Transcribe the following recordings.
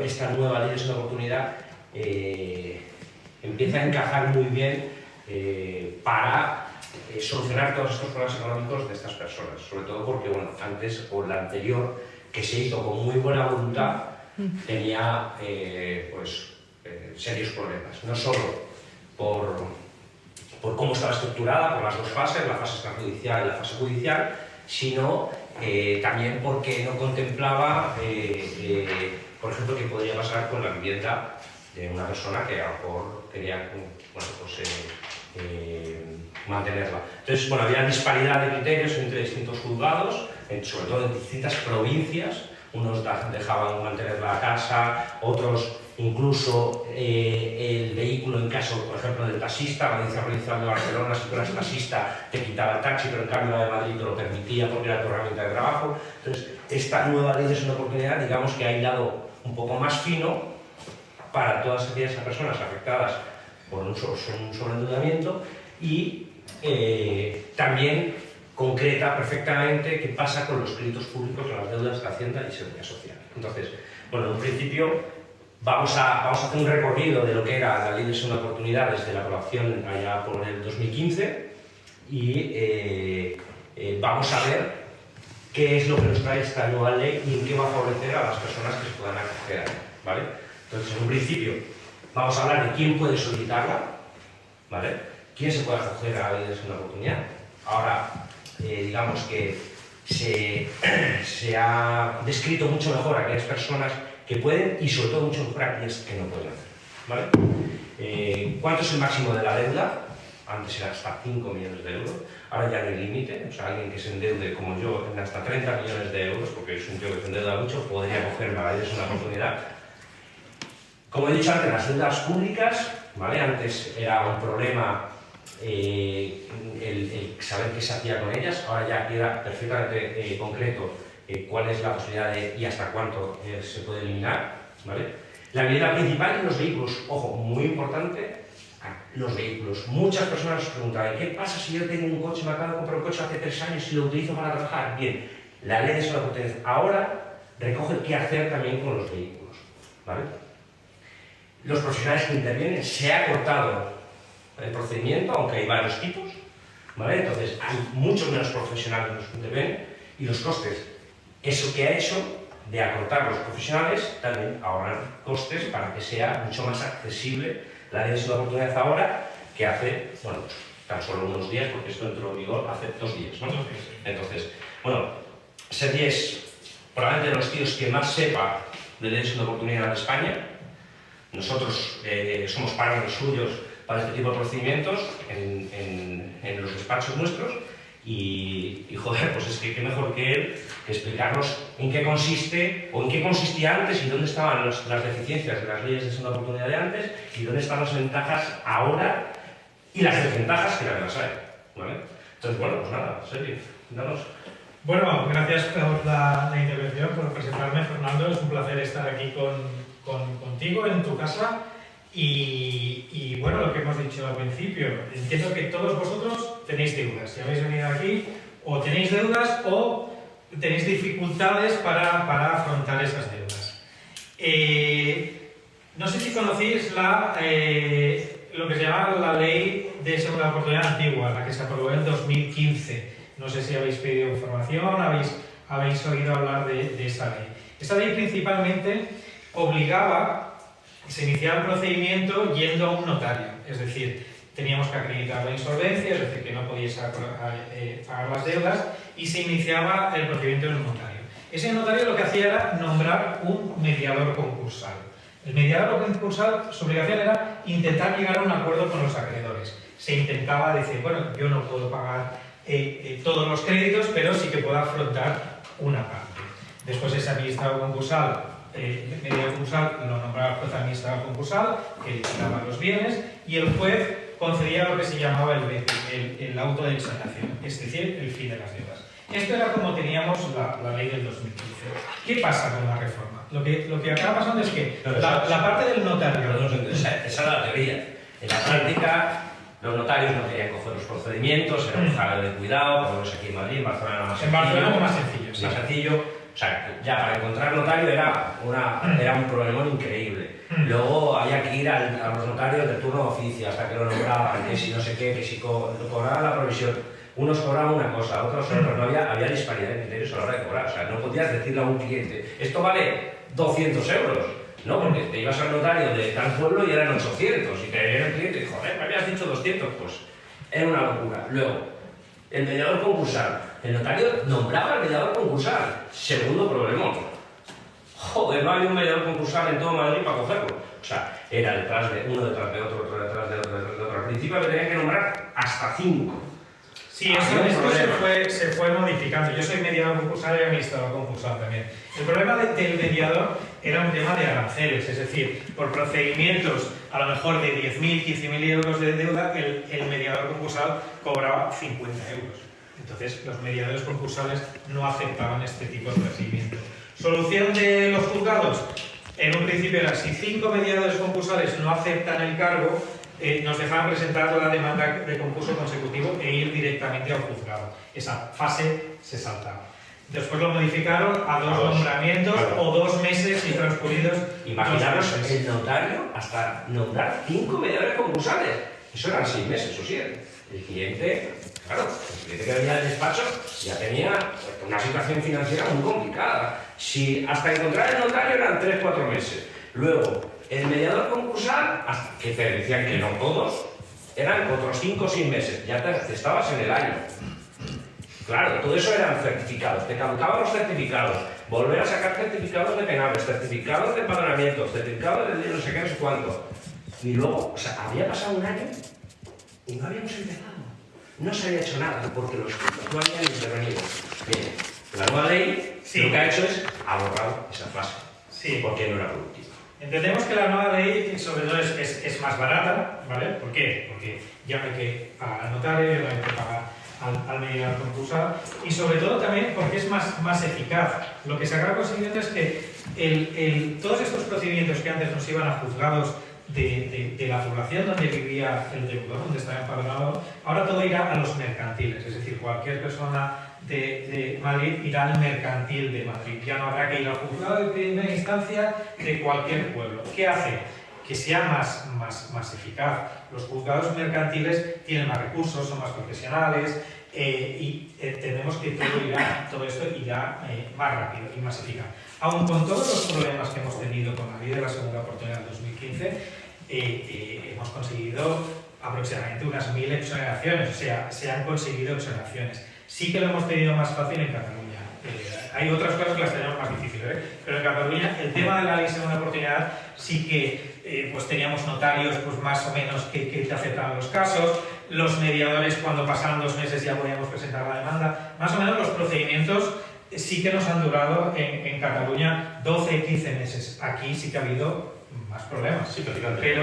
esta nueva ley de segunda oportunidad empieza a encajar muy bien para solucionar todos estos problemas económicos de estas personas, sobre todo porque, bueno, antes o la anterior, que se hizo con muy buena voluntad, tenía serios problemas, no solo por cómo estaba estructurada, por las dos fases, la fase extrajudicial y la fase judicial, sino también porque no contemplaba, por ejemplo, qué podría pasar con la vivienda de una persona que a lo mejor quería mantenerla. Entonces, bueno, había disparidad de criterios entre distintos juzgados, sobre todo en distintas provincias. Unos dejaban mantener la casa, otros incluso el vehículo en caso, por ejemplo, del taxista. La Audiencia Provincial de Barcelona, si tú eras taxista, te quitaba el taxi, pero en cambio la de Madrid te lo permitía porque era tu herramienta de trabajo. Entonces, esta nueva ley es una oportunidad, digamos, que ha hilado un poco más fino para todas aquellas personas afectadas por un sobreendeudamiento y también concreta perfectamente qué pasa con los créditos públicos, con las deudas de Hacienda y Seguridad Social. Entonces, bueno, en un principio vamos a hacer un recorrido de lo que era la ley de segunda oportunidad desde la aprobación allá por el 2015 y vamos a ver qué es lo que nos trae esta nueva ley y en qué va a favorecer a las personas que se puedan acoger a ella, ¿vale? Entonces, en un principio, vamos a hablar de quién puede solicitarla, ¿vale? ¿Quién se puede acoger a la ley de segunda oportunidad? Ahora, digamos que se ha descrito mucho mejor a aquellas personas que pueden y sobre todo mucho mejor a aquellas que no pueden hacer, ¿vale? ¿Cuánto es el máximo de la deuda? Antes era hasta 5 millones de euros, ahora ya no hay límite, o sea, alguien que se endeude como yo en hasta 30 millones de euros, porque es un tío que se endeuda mucho, podría cogerme a la ley de segunda oportunidad. Como he dicho antes, las deudas públicas, ¿vale? Antes era un problema el saber qué se hacía con ellas, ahora ya queda perfectamente concreto cuál es la posibilidad y hasta cuánto se puede eliminar, ¿vale? La vivienda principal y los vehículos, ojo, muy importante, los vehículos. Muchas personas nos preguntan, ¿qué pasa si yo tengo un coche, me acabo de comprar un coche hace 3 años y lo utilizo para trabajar? Bien, la ley de segunda oportunidad ahora recoge qué hacer también con los vehículos, ¿vale? Los profesionales que intervienen, se ha cortado el procedimiento, aunque hay varios tipos, ¿vale? Entonces hay muchos menos profesionales que intervienen y los costes, eso que ha hecho de acortar los profesionales, también ahorran costes para que sea mucho más accesible la ley de segunda oportunidad ahora que hace, bueno, tan solo unos días, porque esto entró en vigor hace 2 días, ¿no? Entonces, bueno, Sergi es probablemente de los tíos que más sepa de ley de segunda oportunidad en España. Nosotros somos partners suyos para este tipo de procedimientos en los despachos nuestros y joder, pues es que qué mejor que él que explicarnos en qué consiste o en qué consistía antes y dónde estaban las deficiencias de las leyes de segunda oportunidad de antes y dónde están las ventajas ahora y las desventajas que las hay, ¿vale? Entonces, bueno, pues nada, Sergi, danos. Bueno, gracias por la intervención, por presentarme, Fernando. Es un placer estar aquí contigo en tu casa. Y bueno, lo que hemos dicho al principio, entiendo que todos vosotros tenéis deudas. Si habéis venido aquí, o tenéis deudas o tenéis dificultades para afrontar esas deudas. No sé si conocéis lo que se llama la ley de segunda oportunidad antigua, la que se aprobó en 2015. No sé si habéis pedido información, habéis oído hablar de esa ley. Esa ley principalmente obligaba se iniciaba el procedimiento yendo a un notario, es decir, teníamos que acreditar la insolvencia, es decir, que no podíais pagar las deudas, y se iniciaba el procedimiento en un notario. Ese notario lo que hacía era nombrar un mediador concursal. El mediador concursal, su obligación era intentar llegar a un acuerdo con los acreedores. Se intentaba decir, bueno, yo no puedo pagar todos los créditos, pero sí que puedo afrontar una parte. Después ese administrador concursal, mediador concursal, lo nombraba el juez administrador concursal, que liquidaba los bienes, y el juez concedía lo que se llamaba el auto de exoneración, es decir, el fin de las deudas. Esto era como teníamos la ley del 2015. ¿Qué pasa con la reforma? Lo que acaba pasando es que la parte del notario... Esa era la teoría. En la práctica, los notarios no querían coger los procedimientos, era un jale de cuidado, por lo menos aquí en Madrid, en Barcelona era más sencillo. En Barcelona es más sencillo, sí. Más sencillo, O sea, ya para encontrar notario era un problemón increíble. Luego había que ir a los notarios de turno de oficio hasta que lo nombraban, que si no sé qué, que si cobraban la provisión. Unos cobraban una cosa, otros otra. No había disparidad de criterios a la hora de cobrar. O sea, no podías decirle a un cliente, esto vale 200 euros. No, porque te ibas al notario de tal pueblo y eran 800. Y te venía el cliente y dijo, joder, me habías dicho 200. Pues era una locura. Luego, el mediador concursal. El notario nombraba al mediador concursal. Segundo problemón. Joder, no hay un mediador concursal en todo Madrid para cogerlo. O sea, era detrás de uno, detrás de otro, otro detrás de otro, detrás de otro. Al principio me tenían que nombrar hasta 5. Sí, esto se fue modificando. Yo soy mediador concursal y administrador concursal también. El problema del mediador era un tema de aranceles, es decir, por procedimientos a lo mejor de 10.000, 15.000 euros de deuda, el mediador concursal cobraba 50 euros. Entonces, los mediadores concursales no aceptaban este tipo de procedimientos. Solución de los juzgados. En un principio era, si 5 mediadores concursales no aceptan el cargo, nos dejaban presentar la demanda de concurso consecutivo e ir directamente al juzgado. Esa fase se saltaba. Después lo modificaron a 2 nombramientos o 2 meses y transcurridos. Imaginaros el notario hasta nombrar 5 mediadores concursales. Eso eran 6 meses o 7. El cliente, claro, el cliente que venía del despacho ya tenía una situación financiera muy complicada. Si hasta encontrar el notario eran 3-4 meses. Luego, el mediador concursal, hasta que te decían que no todos, eran otros 5 o 6 meses. Ya te estabas en el año. Claro, todo eso eran certificados. Te caducaban los certificados. Volver a sacar certificados de penales, certificados de empadronamiento, certificados de no sé qué, no sé cuánto. Y luego, o sea, había pasado un año y no habíamos empezado. No se había hecho nada porque los jueces no habían intervenido. Bien, la nueva ley lo que ha hecho es aborrar esa fase. Sí. Porque no era productiva. Entendemos que la nueva ley, sobre todo, es más barata, ¿vale? ¿Por qué? Porque ya no hay que pagar al notario, ya no hay que pagar al mediador concursal, y sobre todo también porque es más eficaz. Lo que se acaba consiguiendo es que todos estos procedimientos que antes nos iban a juzgados de la población donde vivía el deudor, donde estaba empadronado, ahora todo irá a los mercantiles, es decir, cualquier persona de Madrid irá al mercantil de Madrid. Ya no habrá que ir al juzgado de primera instancia de cualquier pueblo. ¿Qué hace? Que sea más eficaz. Los juzgados mercantiles tienen más recursos, son más profesionales y entendemos que todo esto irá más rápido y más eficaz. Aun con todos los problemas que hemos tenido con la ley de la segunda oportunidad del 2015, hemos conseguido aproximadamente unas 1000 exoneraciones, o sea, se han conseguido exoneraciones. Sí que lo hemos tenido más fácil en Cataluña. Hay otras cosas que las tenemos más difíciles, pero en Cataluña el tema de la ley de segunda oportunidad sí que pues teníamos notarios pues más o menos que te aceptaban los casos, los mediadores cuando pasaban 2 meses ya podíamos presentar la demanda. Más o menos los procedimientos sí que nos han durado en Cataluña 12-15 meses. Aquí sí que ha habido más problemas. Sí, prácticamente.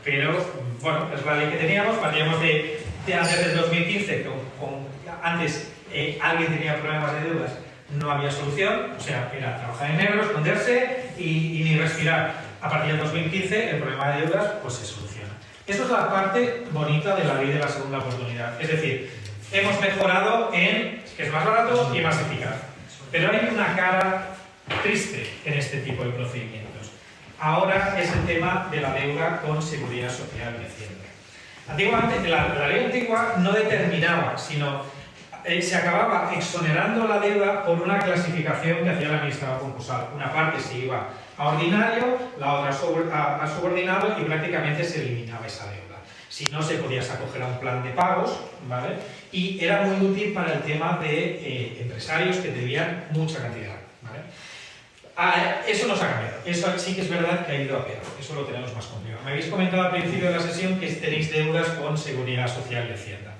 Pero bueno, es la ley que teníamos. Partíamos de antes del 2015, antes alguien tenía problemas de deudas, no había solución, o sea, era trabajar en negro, esconderse y ni respirar. A partir del 2015 el problema de deudas pues se soluciona. Eso es la parte bonita de la ley de la segunda oportunidad. Es decir, hemos mejorado en que es más barato y más eficaz. Pero hay una cara triste en este tipo de procedimientos. Ahora es el tema de la deuda con Seguridad Social y Hacienda. Antiguamente, la ley antigua no determinaba, sino se acababa exonerando la deuda por una clasificación que hacía el administrador concursal. Una parte se iba a ordinario, la otra a subordinado y prácticamente se eliminaba esa deuda. Si no, se podía acoger a un plan de pagos, ¿vale? Y era muy útil para el tema de empresarios que debían mucha cantidad, ¿vale? Eso nos ha cambiado. Eso sí que es verdad que ha ido a peor. Eso lo tenemos más complicado. Me habéis comentado al principio de la sesión que tenéis deudas con Seguridad Social y Hacienda.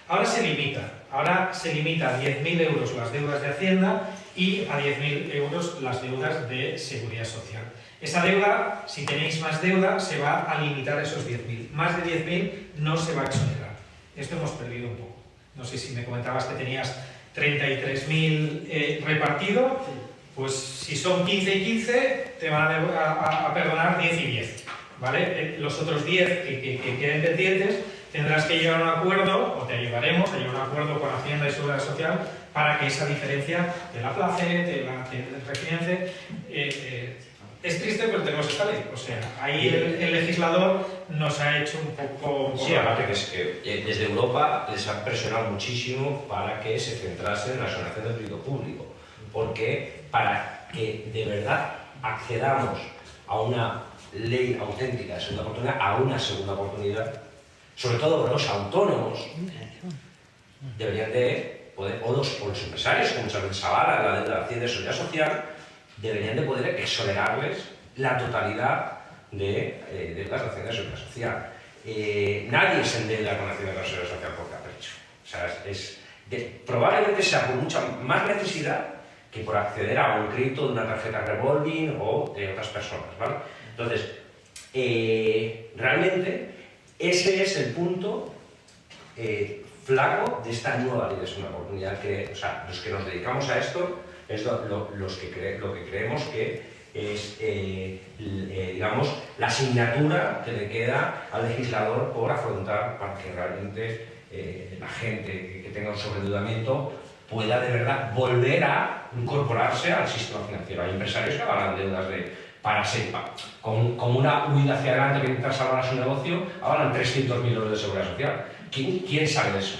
Ahora se limita a 10.000 euros las deudas de Hacienda y a 10.000 euros las deudas de Seguridad Social. Esa deuda, si tenéis más deuda, se va a limitar a esos 10.000. Más de 10.000 no se va a exonerar. Esto hemos perdido un poco. No sé si me comentabas que tenías 33.000 repartido, pues si son 15 y 15, te van a perdonar 10 y 10. ¿Vale? Los otros 10 que queden pendientes tendrás que llegar a un acuerdo, o te ayudaremos a llegar a un acuerdo con Hacienda y Seguridad Social para que esa diferencia te la place, te refinance. Es triste, pero tenemos esta ley. O sea, ahí el legislador nos ha hecho un poco... Sí, aparte que es que desde Europa les han presionado muchísimo para que se centrasen en la exoneración del crédito público. Porque para que de verdad accedamos a una ley auténtica de segunda oportunidad, a una segunda oportunidad, sobre todo los autónomos, deberían de poder, o los empresarios, como muchas veces avala la deuda de seguridad social, deberían de poder exonerarles la totalidad de deudas de Hacienda de Seguridad Social. Nadie se endeuda con Hacienda de Seguridad Social por capricho. O sea, probablemente sea por mucha más necesidad que por acceder a un crédito de una tarjeta revolving o de otras personas, ¿vale? Entonces, realmente ese es el punto flaco de esta nueva ley de segunda oportunidad. O sea, los que nos dedicamos a esto es lo que creemos que es, digamos, la asignatura que le queda al legislador por afrontar para que realmente la gente que tenga un sobreendeudamiento pueda de verdad volver a incorporarse al sistema financiero. Hay empresarios que avalan deudas para SEPA, con una huida hacia adelante que intentan salvar a su negocio, avalan 300.000 euros de seguridad social. ¿Quién sabe de eso?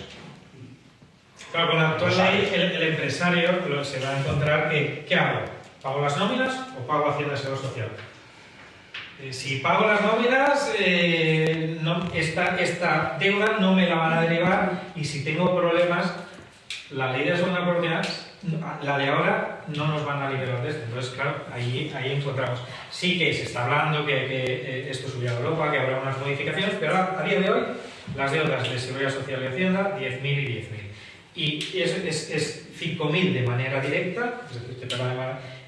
Claro, con la actual ley el empresario se va a encontrar que ¿qué hago? ¿Pago las nóminas o pago Hacienda de Seguridad Social? Si pago las nóminas, esta deuda no me la van a derivar, y si tengo problemas, la ley de segunda oportunidad, la de ahora, no nos van a liberar de esto. Entonces, claro, ahí encontramos. Sí que se está hablando que esto subirá a Europa, que habrá unas modificaciones, pero a día de hoy las deudas de Seguridad Social y Hacienda, 10.000 y 10.000. Y es 5.000 de manera directa,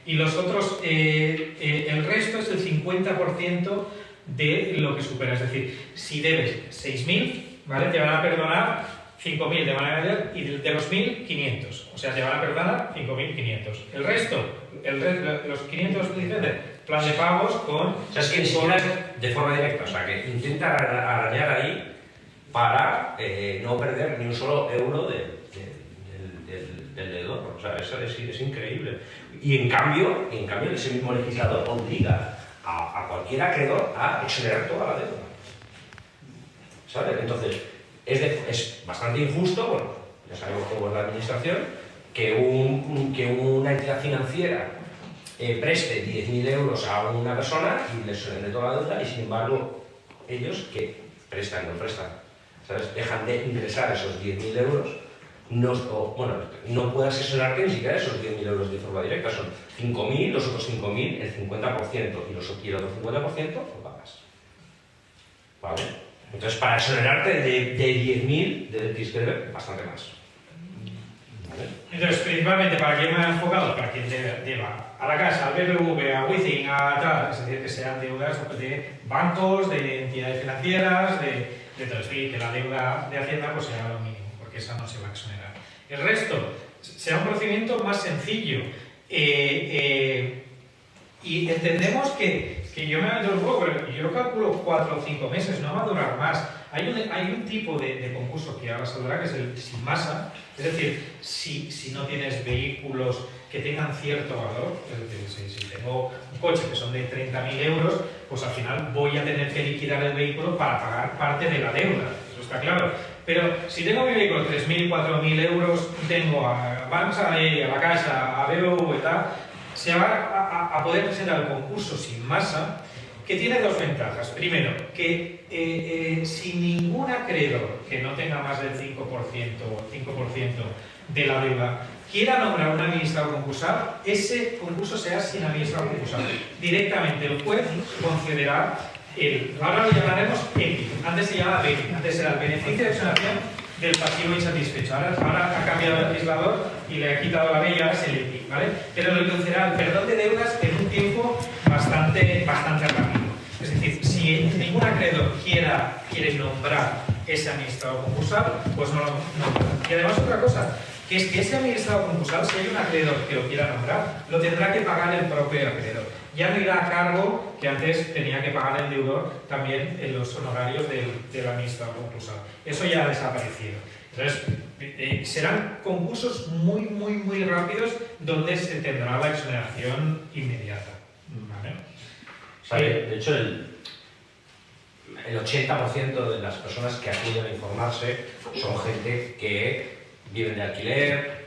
y los otros, el resto es el 50% de lo que supera. Es decir, si debes 6.000, ¿vale?, te van a perdonar 5.000 de manera directa, y de los 1.000, 500. O sea, te van a perdonar 5.500. El resto, los 500 diferentes, plan de pagos con... O sea, es que ni siquiera es de forma directa. O sea, que intenta arañar ahí para no perder ni un solo euro del deudor. O sea, eso es increíble. Y en cambio, ese mismo legislador obliga a cualquier acreedor a exonerar toda la deuda. ¿Sabes? Entonces, es bastante injusto, bueno, ya sabemos cómo es la administración, que una entidad financiera preste 10.000 euros a una persona y le exonere toda la deuda, y sin embargo, ellos que prestan, ¿sabes?, dejan de ingresar esos 10.000 euros. No puedas exonerarte ni siquiera esos 10.000 euros de forma directa, son 5.000, los otros 5.000, el 50%, y el otro 50% lo pagas. ¿Vale? Entonces, para exonerarte de 10.000, tienes que deber bastante más. ¿Vale? Entonces, principalmente, ¿para quién me ha enfocado? Para quien deba a la casa, al BBV, a Wizzing, a tal, es decir, que sean deudas de bancos, de entidades financieras, de todo esto, y que la deuda de Hacienda pues sea lo mínimo, porque esa no se va a exonerar. El resto será un procedimiento más sencillo, y entendemos que yo me meto el juego, pero yo lo calculo 4 o 5 meses, no va a durar más. Hay un tipo de concurso que ahora saldrá, que es el sin masa, es decir, si no tienes vehículos que tengan cierto valor, es decir, si tengo un coche que son de 30.000 euros, pues al final voy a tener que liquidar el vehículo para pagar parte de la deuda, eso está claro. Pero si tengo mi vehículo 3.000, 4.000 euros, tengo a Banxa, a la Caixa, a BBV y tal, se va a poder presentar el concurso sin masa, que tiene dos ventajas. Primero, que sin ningún acreedor que no tenga más del 5% de la deuda quiera nombrar un administrador concursal, ese concurso sea sin administrador concursal. Directamente el juez concederá ahora lo llamaremos EPI, antes se llamaba BEPI, antes era el beneficio de exoneración del pasivo insatisfecho. Ahora ha cambiado el legislador y le ha quitado la B y ahora es el EPI, ¿vale? Pero le concederá el perdón de deudas en un tiempo bastante rápido. Es decir, si ningún acreedor quiere nombrar ese administrador concursal, pues no lo nombra. Y además otra cosa, que es que ese administrador concursal, si hay un acreedor que lo quiera nombrar, lo tendrá que pagar el propio acreedor. Ya no irá a cargo, que antes tenía que pagar el deudor también en los honorarios del administrador concursal. Eso ya ha desaparecido. Entonces, serán concursos muy rápidos donde se tendrá la exoneración inmediata. ¿Vale? O sea, de hecho, el 80% de las personas que acuden a informarse son gente que viven de alquiler,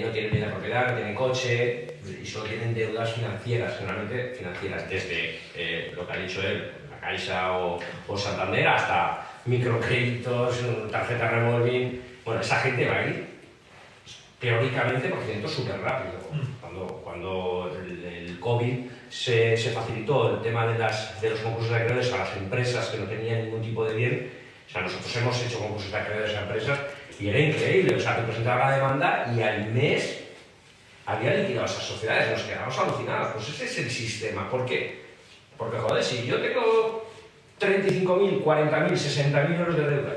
no tienen vida de propiedad, no tienen coche y solo tienen deudas financieras, generalmente financieras, desde lo que ha dicho él, la Caixa o Santander, hasta microcréditos, tarjeta revolving. Bueno, esa gente va a ir teóricamente por ciento súper rápido. Cuando el COVID se facilitó el tema de los concursos de acreedores a las empresas que no tenían ningún tipo de bien, o sea, nosotros hemos hecho concursos de acreedores a empresas y era increíble, o sea, te presentaba la demanda y al mes había liquidado esas sociedades, nos quedamos alucinados. Pues ese es el sistema. ¿Por qué? Porque, joder, si yo tengo 35.000, 40.000, 60.000 euros de deuda,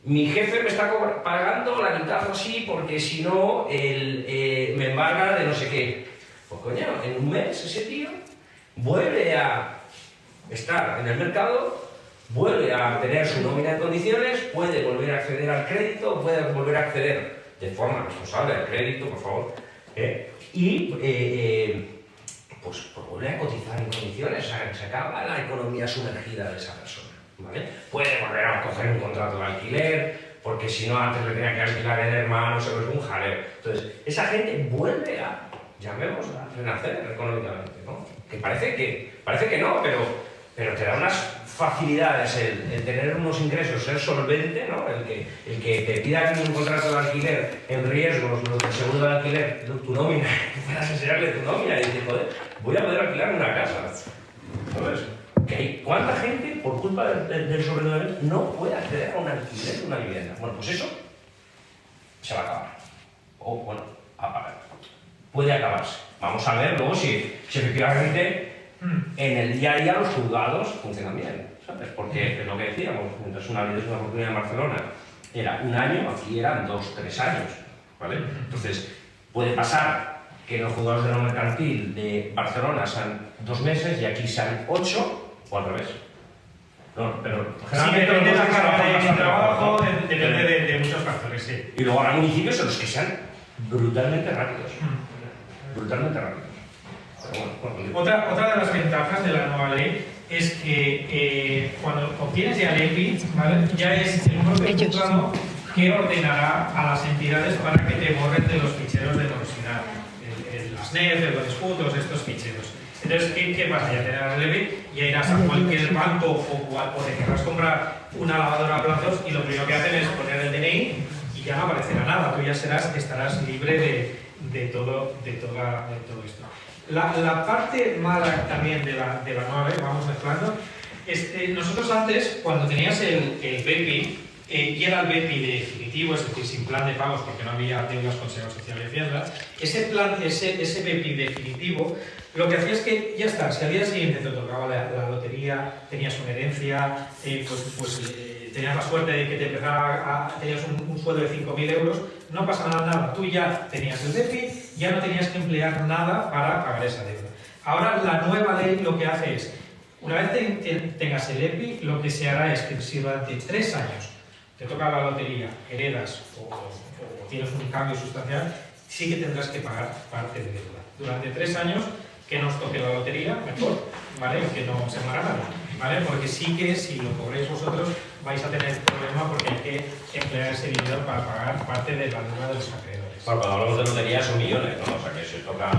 mi jefe me está pagando la mitad o así porque si no me embarga de no sé qué. Pues coño, en un mes ese tío vuelve a estar en el mercado, vuelve a tener su nómina en condiciones, puede volver a acceder al crédito, puede volver a acceder de forma responsable al crédito, por favor, y pues vuelve a cotizar en condiciones, o sea, se acaba la economía sumergida de esa persona, ¿vale? Puede volver a coger un contrato de alquiler, porque si no antes le tenía que alquilar el hermano, se vuelve un jaleo. Entonces, esa gente vuelve a, llamémosla, a renacer económicamente, ¿no? Que parece que no, pero te da unas facilidades el tener unos ingresos, ser solvente, ¿no? El que te pidan un contrato de alquiler en riesgos, los del seguro de alquiler, tu nómina, puedas enseñarle tu nómina y decir, joder, voy a poder alquilar una casa. ¿Sabes? ¿Cuánta gente, por culpa del sobreendeudamiento, no puede acceder a un alquiler de una vivienda? Bueno, pues eso se va a acabar. O, bueno, puede acabarse. Vamos a ver luego si efectivamente en el día a día los juzgados funcionan bien, ¿sabes? Porque es lo que decíamos, mientras una vida es una oportunidad en Barcelona era un año, aquí eran 2, 3 años, ¿vale? Entonces, puede pasar que en los juzgados de lo mercantil de Barcelona sean 2 meses y aquí sean 8 o al revés. No, pero generalmente sí, depende de la carga de trabajo, depende de muchos factores, sí. Y luego habrá municipios en los que sean brutalmente rápidos. Brutalmente rápidos. Otra de las ventajas de la nueva ley es que cuando obtienes ya el EPI, ¿vale? Ya es el propio juzgado que ordenará a las entidades para que te borren de los ficheros de morosidad, las NEF, los disputos, estos ficheros. Entonces, ¿qué pasa? Ya te das el EPI, ya irás a cualquier banco o te querrás comprar una lavadora a plazos y lo primero que hacen es poner el DNI y ya no aparecerá nada. Tú ya estarás libre de todo esto. La parte mala también de la nueva ley, vamos mezclando, nosotros antes, cuando tenías el BEPI, y era el BEPI definitivo, es decir, sin plan de pagos porque no había deudas con Seguridad Social y Hacienda, ese BEPI definitivo, lo que hacía es que ya está, si al día siguiente te tocaba la lotería, tenías una herencia, tenías la suerte de que te tenías un sueldo de 5.000 euros, no pasaba nada, tú ya tenías el BEPI, ya no tenías que emplear nada para pagar esa deuda. Ahora la nueva ley lo que hace es, una vez tengas el EPI, lo que se hará es que si durante 3 años te toca la lotería, heredas o tienes un cambio sustancial, sí que tendrás que pagar parte de deuda. Durante 3 años que nos toque la lotería, mejor, ¿vale? Que no se muera nadie, ¿vale? Porque sí que si lo cobréis vosotros vais a tener problema porque hay que emplear ese dinero para pagar parte de la deuda de los acreedores. Bueno, cuando hablamos de lotería son millones, ¿no? O sea que si tocan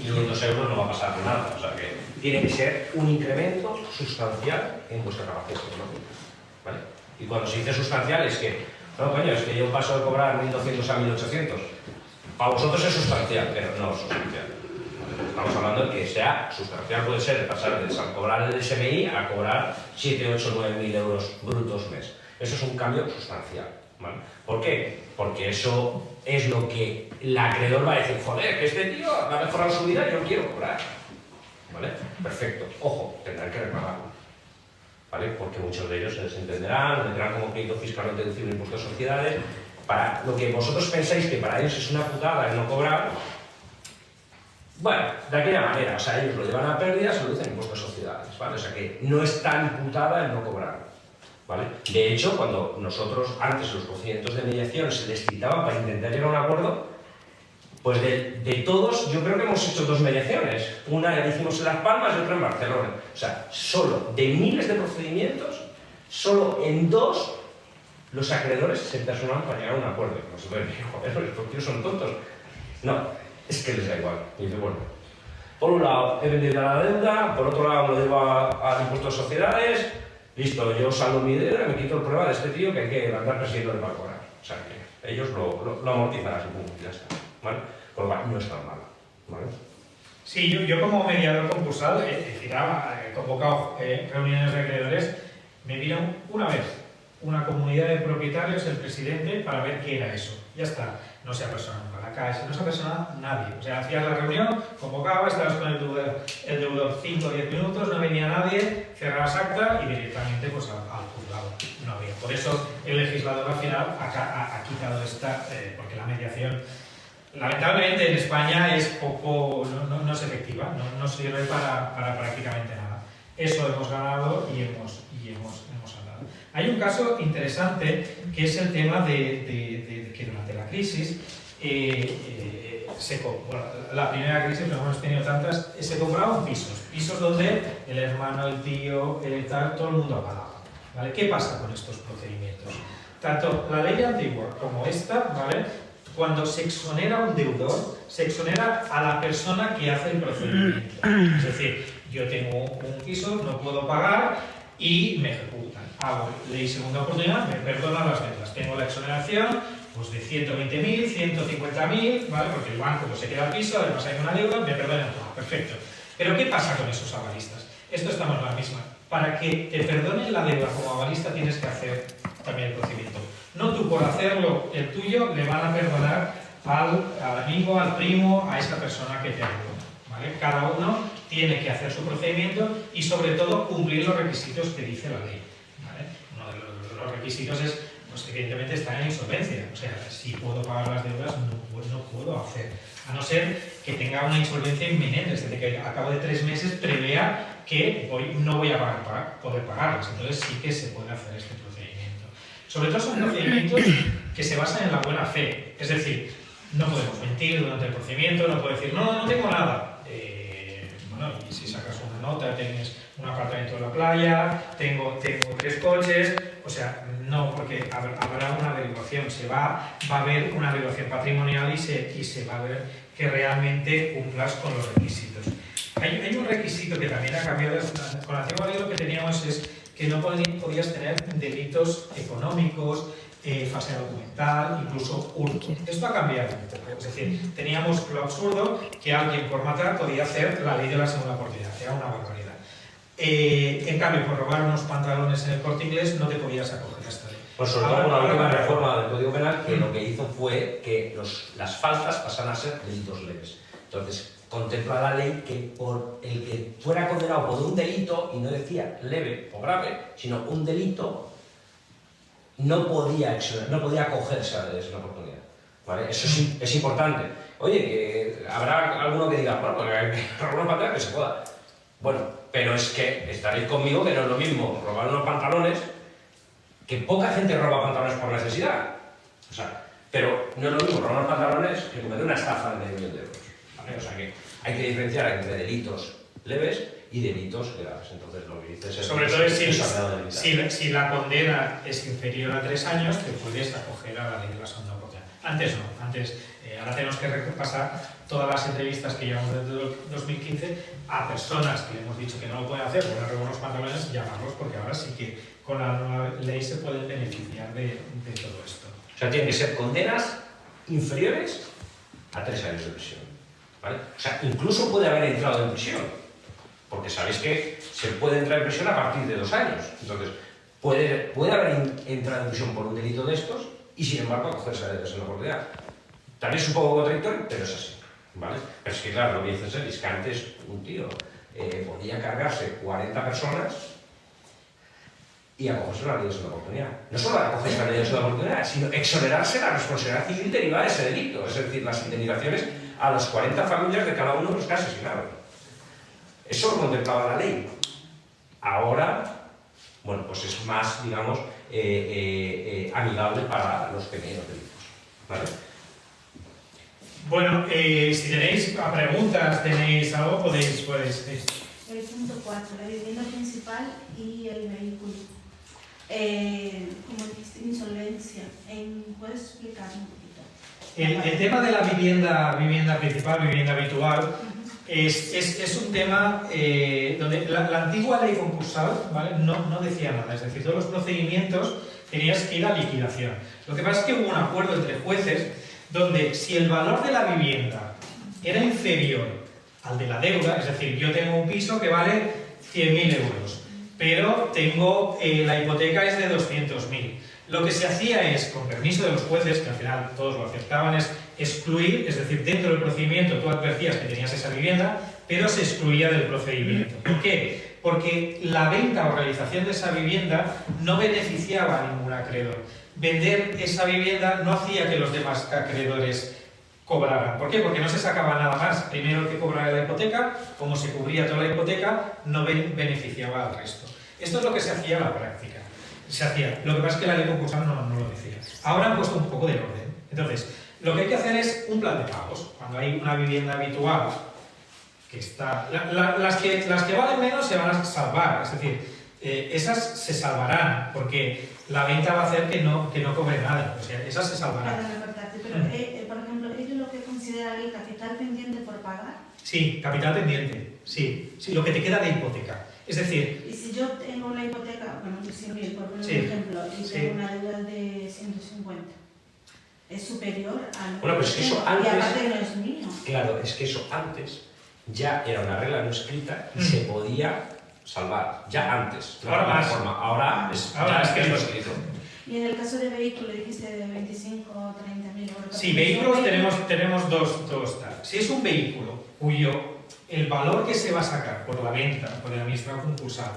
500 euros no va a pasar nada. O sea que tiene que ser un incremento sustancial en vuestra capacidad económica, ¿vale? Y cuando se dice sustancial es que, no, coño, es que yo paso de cobrar 1.200 a 1.800. Para vosotros es sustancial, pero no sustancial. Estamos hablando de que sea sustancial, puede ser pasar de cobrar el SMI a cobrar 7, 8, 9.000 euros brutos mes. Eso es un cambio sustancial, ¿vale? ¿Por qué? Porque eso es lo que el acreedor va a decir, joder, que este tío ha mejorado su vida y yo quiero cobrar, ¿vale? Perfecto. Ojo, tendrán que reclamarlo, ¿vale? Porque muchos de ellos se desentenderán, tendrán como crédito fiscalmente deducible impuesto de sociedades. Para lo que vosotros pensáis que para ellos es una putada el no cobrar, bueno, de aquella manera, o sea, ellos lo llevan a pérdidas, se lo dicen impuestos de sociedades, ¿vale? O sea que no es tan putada el no cobrar, ¿vale? De hecho, cuando nosotros, antes los procedimientos de mediación se les citaban para intentar llegar a un acuerdo, pues de todos, yo creo que hemos hecho 2 mediaciones. Una la hicimos en Las Palmas y otra en Barcelona. O sea, solo de miles de procedimientos, solo en 2 los acreedores se personaron para llegar a un acuerdo. Nosotros decimos, joder, estos tíos son tontos. No, es que les da igual. Y dice, bueno, por un lado he vendido la deuda, por otro lado lo debo al impuesto de sociedades, listo, yo saldo mi deuda y me quito el problema de este tío que hay que andar persiguiendo para cobrar. O sea, que ellos lo amortizan así, pum, y ya está. ¿Vale? Por lo cual no es tan malo. ¿Vale? Sí, yo como mediador concursal he convocado reuniones de acreedores, me vino una vez una comunidad de propietarios, el presidente, para ver qué era eso. Ya está, no se ha personado nunca la Caixa, no se ha personado nadie. O sea, hacías la reunión, convocabas, estabas con el deudor 5 o 10 minutos, no venía nadie, cerrabas acta y directamente pues, al juzgado. No había. Por eso el legislador al final ha quitado esta, porque la mediación, lamentablemente en España es poco, no es efectiva, no sirve para prácticamente nada. Eso hemos ganado y hemos hablado. Hay un caso interesante que es el tema de que durante la crisis la primera crisis, no hemos tenido tantas, se compraban pisos donde el hermano, el tío, todo el mundo pagaba. ¿Vale? ¿Qué pasa con estos procedimientos? Tanto la ley antigua como esta, ¿vale? Cuando se exonera un deudor, se exonera a la persona que hace el procedimiento. Es decir, yo tengo un piso, no puedo pagar y me ejecutan. Hago ley segunda oportunidad, me perdonan las deudas. Tengo la exoneración pues, de 120.000, 150.000, ¿vale? Porque el banco pues, se queda al piso, además hay una deuda, me perdonan todo. Perfecto. Pero ¿qué pasa con esos avalistas? Esto estamos en la misma. Para que te perdonen la deuda como avalista tienes que hacer también el procedimiento. No tú por hacerlo el tuyo le van a perdonar al amigo, al primo, a esa persona que te ayudó. ¿Vale? Cada uno tiene que hacer su procedimiento y sobre todo cumplir los requisitos que dice la ley. ¿Vale? Uno de los requisitos es, pues evidentemente, estar en insolvencia. O sea, si puedo pagar las deudas, no puedo hacer. A no ser que tenga una insolvencia inminente, es decir, que a cabo de 3 meses prevea que no voy a poder pagarlas. Entonces sí que se puede hacer este procedimiento. Sobre todo son procedimientos que se basan en la buena fe. Es decir, no podemos mentir durante el procedimiento, no puedo decir, no tengo nada. Bueno, y si sacas una nota, tienes un apartamento en la playa, tengo 3 coches, o sea, no, porque habrá una averiguación, va a haber una averiguación patrimonial y se va a ver que realmente cumplas con los requisitos. Hay un requisito que también ha cambiado, con la antigua ley lo que teníamos es que no podías tener delitos económicos, fase documental, incluso hurto. Esto ha cambiado un poco. Es decir, teníamos lo absurdo que alguien por matar podía hacer la ley de la segunda oportunidad, que era una barbaridad. En cambio, por robar unos pantalones en el Corte Inglés no te podías acoger a esta ley. Pues sobre todo con la última reforma del Código Penal, que lo que hizo fue que las faltas pasaran a ser delitos leves. Entonces, contempla la ley que por el que fuera condenado por un delito, y no decía leve o grave, sino un delito, no podía acogerse a la ley de segunda oportunidad. ¿Vale? Eso es importante. Oye, que habrá alguno que diga, bueno, pues robar unos pantalones que se pueda. Bueno, pero es que estaréis conmigo que no es lo mismo robar unos pantalones, que poca gente roba pantalones por necesidad. O sea, pero no es lo mismo robar unos pantalones que cometer una estafa de 1.000.000 euros. ¿Vale? O sea que hay que diferenciar entre delitos leves y delitos graves. Entonces lo que dices es... Sobre todo si la condena es inferior a 3 años, te puedes acoger a la ley de la segunda oportunidad. Antes no, ahora tenemos que repasar todas las entrevistas que llevamos desde 2015 a personas que le hemos dicho que no lo pueden hacer, por robar unos pantalones, y llamarlos, porque ahora sí que con la nueva ley se pueden beneficiar de todo esto. O sea, tienen que ser condenas inferiores a 3 años de prisión. ¿Vale? O sea, incluso puede haber entrado en prisión, porque sabéis que se puede entrar en prisión a partir de 2 años. Entonces, puede haber entrado en prisión por un delito de estos y, sin embargo, acogerse a la segunda oportunidad. También es un poco contradictorio, pero es así. ¿Vale? Pero es que, claro, lo que dices es que antes un tío podía cargarse 40 personas y acogerse a la ley de segunda oportunidad. No solo acogerse a la ley de segunda oportunidad, sino exonerarse la responsabilidad civil derivada de ese delito, es decir, las indemnizaciones a las 40 familias de cada uno de los que ha asesinado. Eso lo contemplaba la ley. Ahora bueno, pues es más, digamos, amigable para los pequeños delitos, ¿vale? Bueno, si tenéis preguntas, tenéis algo, podéis. El punto 4, la vivienda principal y el vehículo. Como dijiste, insolvencia. ¿Puedes explicar un poquito? El tema de la vivienda principal, vivienda habitual, es un tema donde la antigua ley concursal, ¿vale? no decía nada, es decir, todos los procedimientos tenías que ir a liquidación. Lo que pasa es que hubo un acuerdo entre jueces donde si el valor de la vivienda era inferior al de la deuda, es decir, yo tengo un piso que vale 100.000 euros, pero tengo la hipoteca es de 200.000. Lo que se hacía es, con permiso de los jueces, que al final todos lo aceptaban, es excluir, es decir, dentro del procedimiento tú advertías que tenías esa vivienda, pero se excluía del procedimiento. ¿Por qué? Porque la venta o realización de esa vivienda no beneficiaba a ningún acreedor. Vender esa vivienda no hacía que los demás acreedores cobraran. ¿Por qué? Porque no se sacaba nada más. Primero el que cobraba la hipoteca, como se cubría toda la hipoteca, no beneficiaba al resto. Esto es lo que se hacía en la práctica. Se hacía. Lo que pasa es que la ley concursal no lo decía. Ahora han puesto un poco de orden. Entonces, lo que hay que hacer es un plan de pagos. Cuando hay una vivienda habitual, que está... las que valen menos se van a salvar. Es decir, esas se salvarán, porque la venta va a hacer que no cobre nada. O sea, esas se salvarán. Perdón, cortarte, pero por ejemplo, ¿ellos lo que consideran el capital pendiente por pagar? Sí, capital pendiente. Sí, lo que te queda de hipoteca. Es decir... Y si yo tengo una hipoteca, bueno, de 100.000, por poner Sí, un ejemplo, y sí. tengo una deuda de 150, ¿es superior al... Bueno, pero es que eso Y antes... aparte no es mío. Claro, es que eso antes ya era una regla no escrita y se podía salvar, ya antes. No Ahora de más. forma. Ahora es que lo escrito. Y en el caso de vehículo, dijiste de 25 o 30.000 euros. Sí, vehículos tenemos dos tal. Si es un vehículo cuyo el valor que se va a sacar por la venta, por el administrador concursal,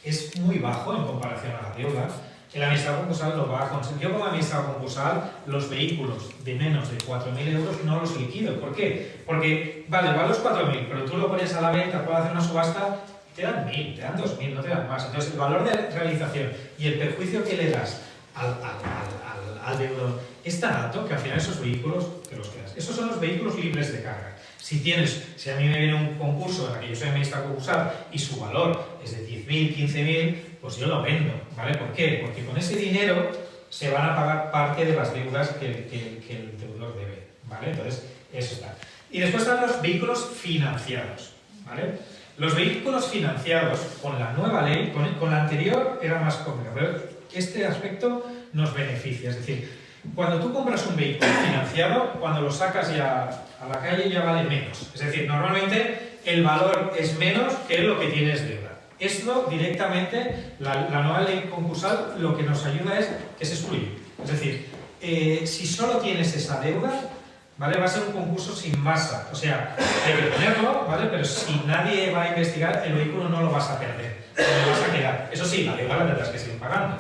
es muy bajo en comparación a la deuda, el administrador concursal lo va a conseguir. Yo como administrador concursal, los vehículos de menos de 4.000 euros no los liquido. ¿Por qué? Porque, vale, vale los 4.000, pero tú lo pones a la venta, puedes hacer una subasta, te dan 1.000, te dan 2.000, no te dan más. Entonces, el valor de realización y el perjuicio que le das al deudor es tan alto que al final esos vehículos te los quedas. Esos son los vehículos libres de carga. Si a mí me viene un concurso en el que yo soy administrador concursal y su valor es de 10.000, 15.000, pues yo lo vendo, ¿vale? ¿Por qué? Porque con ese dinero se van a pagar parte de las deudas que el deudor debe, ¿vale? Entonces, eso está. Y después están los vehículos financiados, ¿vale? Los vehículos financiados, con la nueva ley, con la anterior era más complicado, pero este aspecto nos beneficia. Es decir, cuando tú compras un vehículo financiado, cuando lo sacas ya a la calle ya vale menos. Es decir, normalmente el valor es menos que lo que tienes deuda. Esto directamente, la nueva ley concursal lo que nos ayuda es que se excluye. Es decir, si solo tienes esa deuda, ¿vale? Va a ser un concurso sin masa. O sea, hay que ponerlo, ¿vale? Pero si nadie va a investigar, el vehículo no lo vas a perder, no lo vas a quedar. Eso sí, la deuda la tendrás que seguir pagando,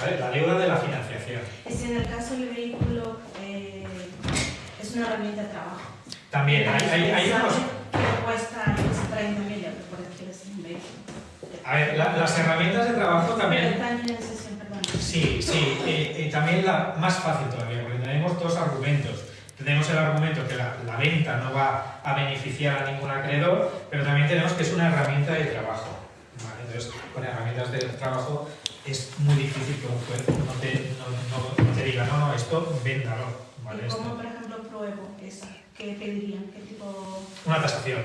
¿vale? La deuda de la financiación. Y si en el caso del vehículo es una herramienta de trabajo. También hay unos... Que cuesta 30.000 euros, por decir así, un vehículo. A ver, las herramientas de trabajo también... Pero también es siempre, perdón. Sí, también la más fácil todavía, porque tenemos dos argumentos. Tenemos el argumento que la venta no va a beneficiar a ningún acreedor, pero también tenemos que es una herramienta de trabajo, ¿vale? Entonces, con herramientas de trabajo es muy difícil que un juez no te diga, no, esto véndalo, ¿vale? ¿Y cómo, por ejemplo, pruebo esa? ¿Qué pedirían? ¿Qué tipo...? Una tasación.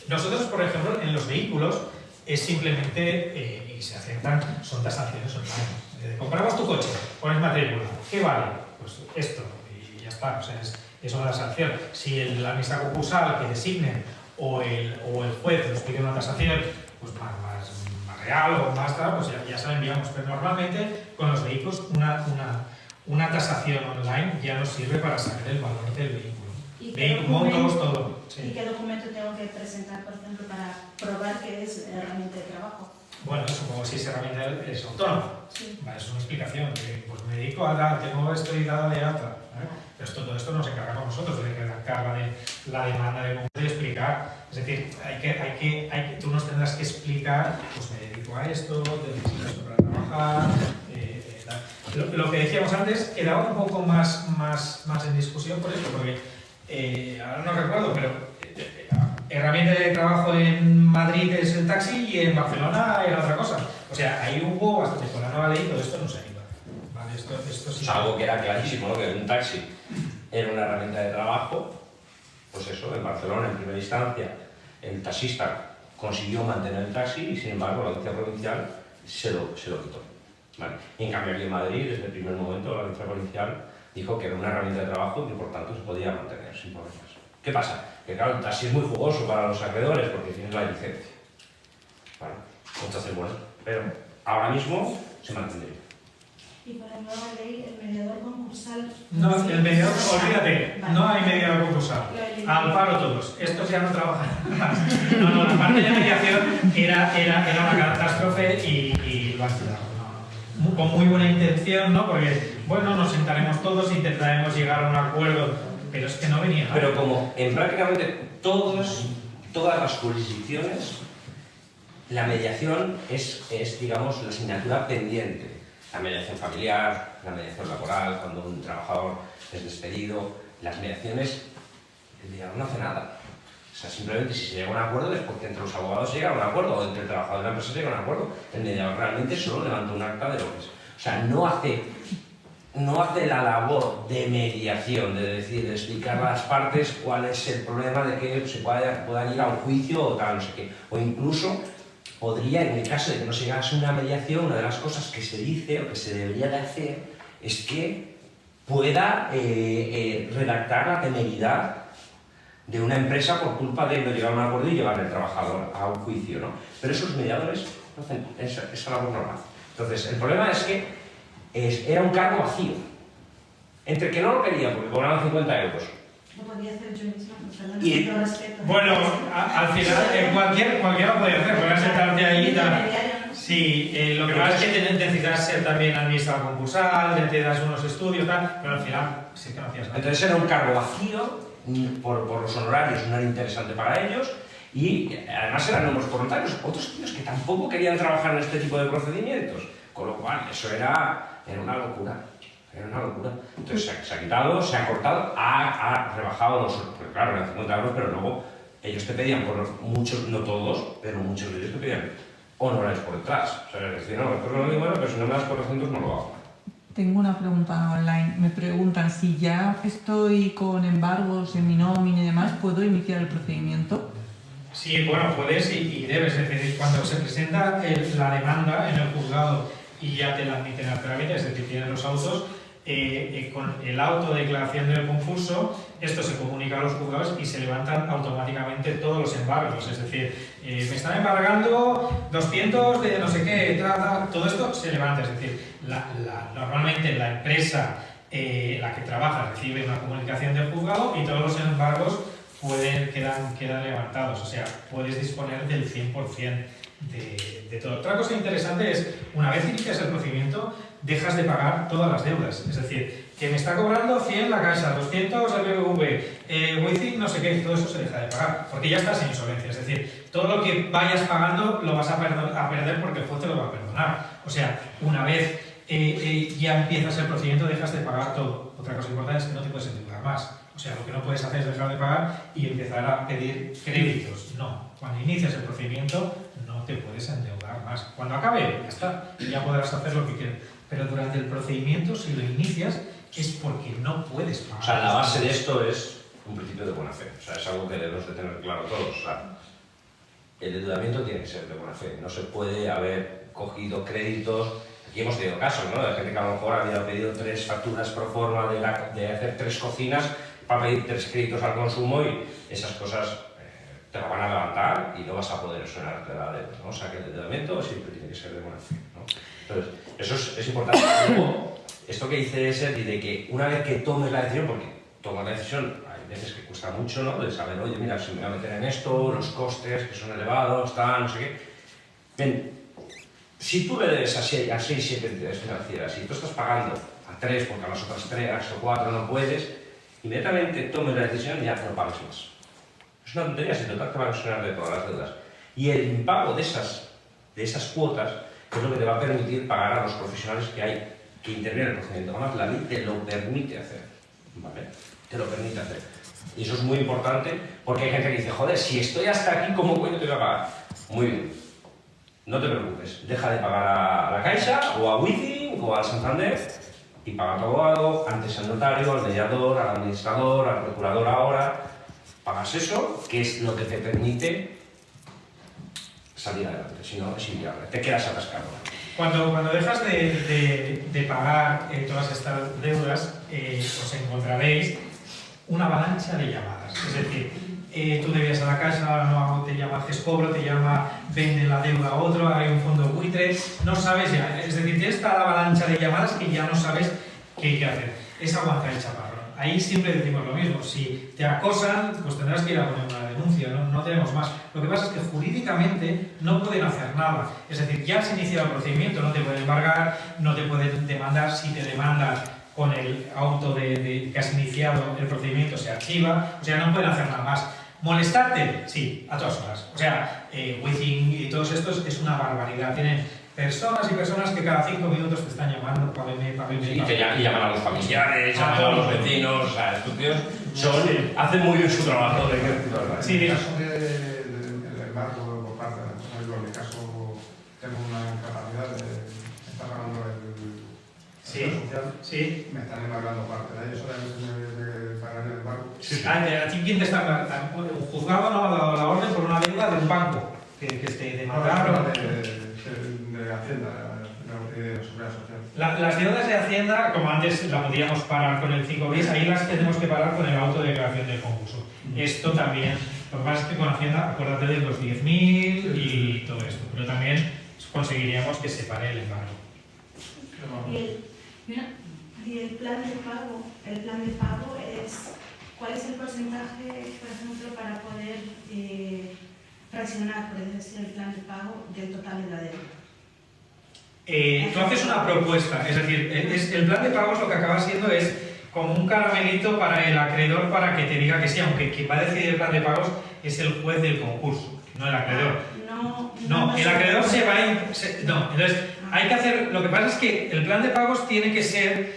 Nosotros, por ejemplo, en los vehículos es simplemente, y se aceptan, son tasaciones online. Compramos tu coche, pones matrícula, ¿qué vale? Pues esto, y ya está. O sea, es una tasación. Si el administrador concursal que designen o el juez nos pide una tasación, pues más real o más tal, pues ya se la enviamos. Pero normalmente con los vehículos una tasación online ya nos sirve para saber el valor del vehículo. Montos, todo. Sí. ¿Y qué documento tengo que presentar, por ejemplo, para probar que es herramienta de trabajo? Bueno, supongo que si es herramienta es autónoma. Sí. Vale, es una explicación. Pues me dedico a dar, tengo esto y dada de alta. ¿Vale? Pero todo esto nos encargamos nosotros, de que la carga de la demanda de explicar. Es decir, tú nos tendrás que explicar, pues me dedico derecho a esto, tienes esto para trabajar, tal. Lo que decíamos antes quedaba un poco más en discusión por esto, porque ahora no recuerdo, pero herramienta de trabajo en Madrid es el taxi y en Barcelona era otra cosa. O sea, ahí hubo bastante, con la nueva ley todo esto no se iba. Vale, esto sí. O sea, algo que era clarísimo, ¿no? Que un taxi era una herramienta de trabajo, pues eso, en Barcelona en primera instancia el taxista consiguió mantener el taxi y sin embargo la audiencia provincial se lo quitó. ¿Vale? Y en cambio aquí en Madrid, desde el primer momento, la audiencia provincial dijo que era una herramienta de trabajo y que por tanto se podía mantener sin problemas. ¿Qué pasa? Que claro, el taxi es muy jugoso para los acreedores porque tiene la licencia. ¿Vale? Entonces, bueno, pero ahora mismo se mantendría. Y para la nueva ley, el mediador concursal... No, el mediador, olvídate, Vale. no hay mediador concursal. Al paro todos, estos ya no trabajan más. No, la parte de mediación era una catástrofe y lo has tirado. No. Con muy buena intención, ¿no? Porque, bueno, nos sentaremos todos e intentaremos llegar a un acuerdo, pero es que no venía. Pero como en prácticamente todas las jurisdicciones, la mediación es, digamos, la asignatura pendiente. La mediación familiar, la mediación laboral, cuando un trabajador es despedido, las mediaciones, el mediador no hace nada. O sea, simplemente si se llega a un acuerdo es porque entre los abogados se llega a un acuerdo o entre el trabajador y la empresa se llega a un acuerdo. El mediador realmente solo levanta un acta de lo que es. O sea, no hace la labor de mediación, de decir, de explicar a las partes cuál es el problema de que se puedan ir a un juicio o tal, no sé qué. O incluso podría, en el caso de que no se llegase a una mediación, una de las cosas que se dice o que se debería de hacer es que pueda redactar la temeridad de una empresa por culpa de no llegar a un acuerdo y llevar al trabajador a un juicio, ¿no? Pero esos mediadores no hacen esa labor normal. Entonces, el problema es que era un cargo vacío. Entre que no lo quería porque cobraban 50 euros. Lo podía hacer yo misma, perdón, Y- con respeto. Bueno, al final cualquiera puede hacer, puede sentarte ahí y tal. Sí, lo que pasa es que necesitas ser también administrador concursal, te das unos estudios, tal, pero al final sí que no hacías nada. Entonces era un cargo vacío, por los honorarios no era interesante para ellos y además eran nuevos voluntarios, otros tíos que tampoco querían trabajar en este tipo de procedimientos, con lo cual eso era una locura. Era una locura. Entonces se ha quitado, se ha cortado, ha rebajado los... Porque claro, eran 50 euros, pero luego ellos te pedían, por muchos, no todos, pero muchos de ellos te pedían honorarios por detrás. O sea, es decir, no, esto no es bueno, pero si no me das 400 no lo hago. Tengo una pregunta online. Me preguntan si ya estoy con embargos en mi nómina y demás, ¿puedo iniciar el procedimiento? Sí, bueno, puedes y debes. Es decir, cuando se presenta la demanda en el juzgado y ya te la admiten al trámite, es decir, tienes los autos, con el auto de declaración del concurso, esto se comunica a los juzgados y se levantan automáticamente todos los embargos. Es decir, me están embargando 200 de no sé qué, todo esto se levanta. Es decir, normalmente la empresa, la que trabaja, recibe una comunicación del juzgado y todos los embargos quedan levantados. O sea, puedes disponer del 100% de todo. Otra cosa interesante es, una vez inicias el procedimiento, dejas de pagar todas las deudas. Es decir, que me está cobrando 100 la Caixa, 200 el BBV, Wifi, no sé qué, todo eso se deja de pagar, porque ya estás en insolvencia. Es decir, todo lo que vayas pagando lo vas a perder porque el juez te lo va a perdonar. O sea, una vez ya empiezas el procedimiento, dejas de pagar todo. Otra cosa importante es que no te puedes endeudar más. O sea, lo que no puedes hacer es dejar de pagar y empezar a pedir créditos. No, cuando inicias el procedimiento no te puedes endeudar más. Cuando acabe, ya está, ya podrás hacer lo que quieras. Pero durante el procedimiento, si lo inicias, es porque no puedes pagar. O sea, la base de esto es un principio de buena fe. O sea, es algo que debemos de tener claro todos. O sea, el endeudamiento tiene que ser de buena fe. No se puede haber cogido créditos. Aquí hemos tenido casos, ¿no? De gente que a lo mejor había pedido 3 facturas pro forma de hacer 3 cocinas para pedir 3 créditos al consumo y esas cosas te lo van a levantar y no vas a poder exonerarte de la deuda, ¿no? O sea, que el endeudamiento siempre tiene que ser de buena fe, ¿no? Entonces, eso es importante. Luego, esto que dice Eser, y de que una vez que tomes la decisión, porque tomar la decisión hay veces que cuesta mucho, ¿no? De saber, oye, mira, si me voy a meter en esto, los costes que son elevados, tal, no sé qué. Bien, si tú le debes a 6, 7 entidades financieras y tú estás pagando a 3 porque a las otras 3 o 4 no puedes, inmediatamente tomes la decisión y ya no pagues más. Es una tontería, si total te van a exonerar de todas las deudas. Y el impago de esas de esas cuotas es lo que te va a permitir pagar a los profesionales que intervienen en el procedimiento. Además, la ley te lo permite hacer, ¿vale? Te lo permite hacer. Y eso es muy importante porque hay gente que dice, joder, si estoy hasta aquí, ¿cómo coño te voy a pagar? Muy bien. No te preocupes. Deja de pagar a la Caixa o a Wizzing o al Santander y paga a tu abogado, antes al notario, al mediador, al administrador, al procurador ahora. Pagas eso, que es lo que te permite salir adelante. Si no, es inviable. Te quedas atascado. Cuando dejas de pagar todas estas deudas, os encontraréis una avalancha de llamadas. Es decir, tú debías a la Caixa, ahora no te llama Haces Cobro, te llama vende la deuda a otro, hay un fondo buitre, no sabes ya. Es decir, tienes esta avalancha de llamadas que ya no sabes qué hay que hacer. Es aguantar el chaparrón. Ahí siempre decimos lo mismo. Si te acosan, pues tendrás que ir a poner una denuncia, no tenemos más. Lo que pasa es que jurídicamente no pueden hacer nada. Es decir, ya se inicia el procedimiento, no te pueden embargar, no te pueden demandar. Si te demandan con el auto de que has iniciado el procedimiento, se archiva. O sea, no pueden hacer nada más. ¿Molestarte? Sí, a todas horas. O sea, Wizzing y todos estos es una barbaridad. Tienen personas y personas que cada 5 minutos te están llamando, págame. Y llaman a los familiares, llaman a los vecinos, o sea, estos tíos hacen muy bien su trabajo. Sí, en mira. el caso del embargo por parte de, por ejemplo, en mi caso tengo una incapacidad de estar pagando el Sí, social, sí. me están embargando parte de ellos, de pagar el embargo. Sí. ¿A ti quién te está? Un juzgado no ha dado la orden por una deuda de un banco que te demandaron. De Hacienda, de la Seguridad Social. Las deudas de Hacienda, como antes la podíamos parar con el 5 bis, ahí las tenemos que parar con el auto de declaración del concurso. Esto también, lo que pasa es que con Hacienda, acuérdate de los 10.000 y todo esto, pero también conseguiríamos que se pare el embargo. Y el plan de pago es, ¿cuál es el porcentaje, por ejemplo, para poder fraccionar, por decir, el plan de pago del total de la deuda? Tú haces una propuesta, es decir, el plan de pagos lo que acaba siendo es como un caramelito para el acreedor para que te diga que sí, aunque quien va a decidir el plan de pagos es el juez del concurso, no el acreedor. No, el acreedor se va a... No, entonces hay que hacer... Lo que pasa es que el plan de pagos tiene que ser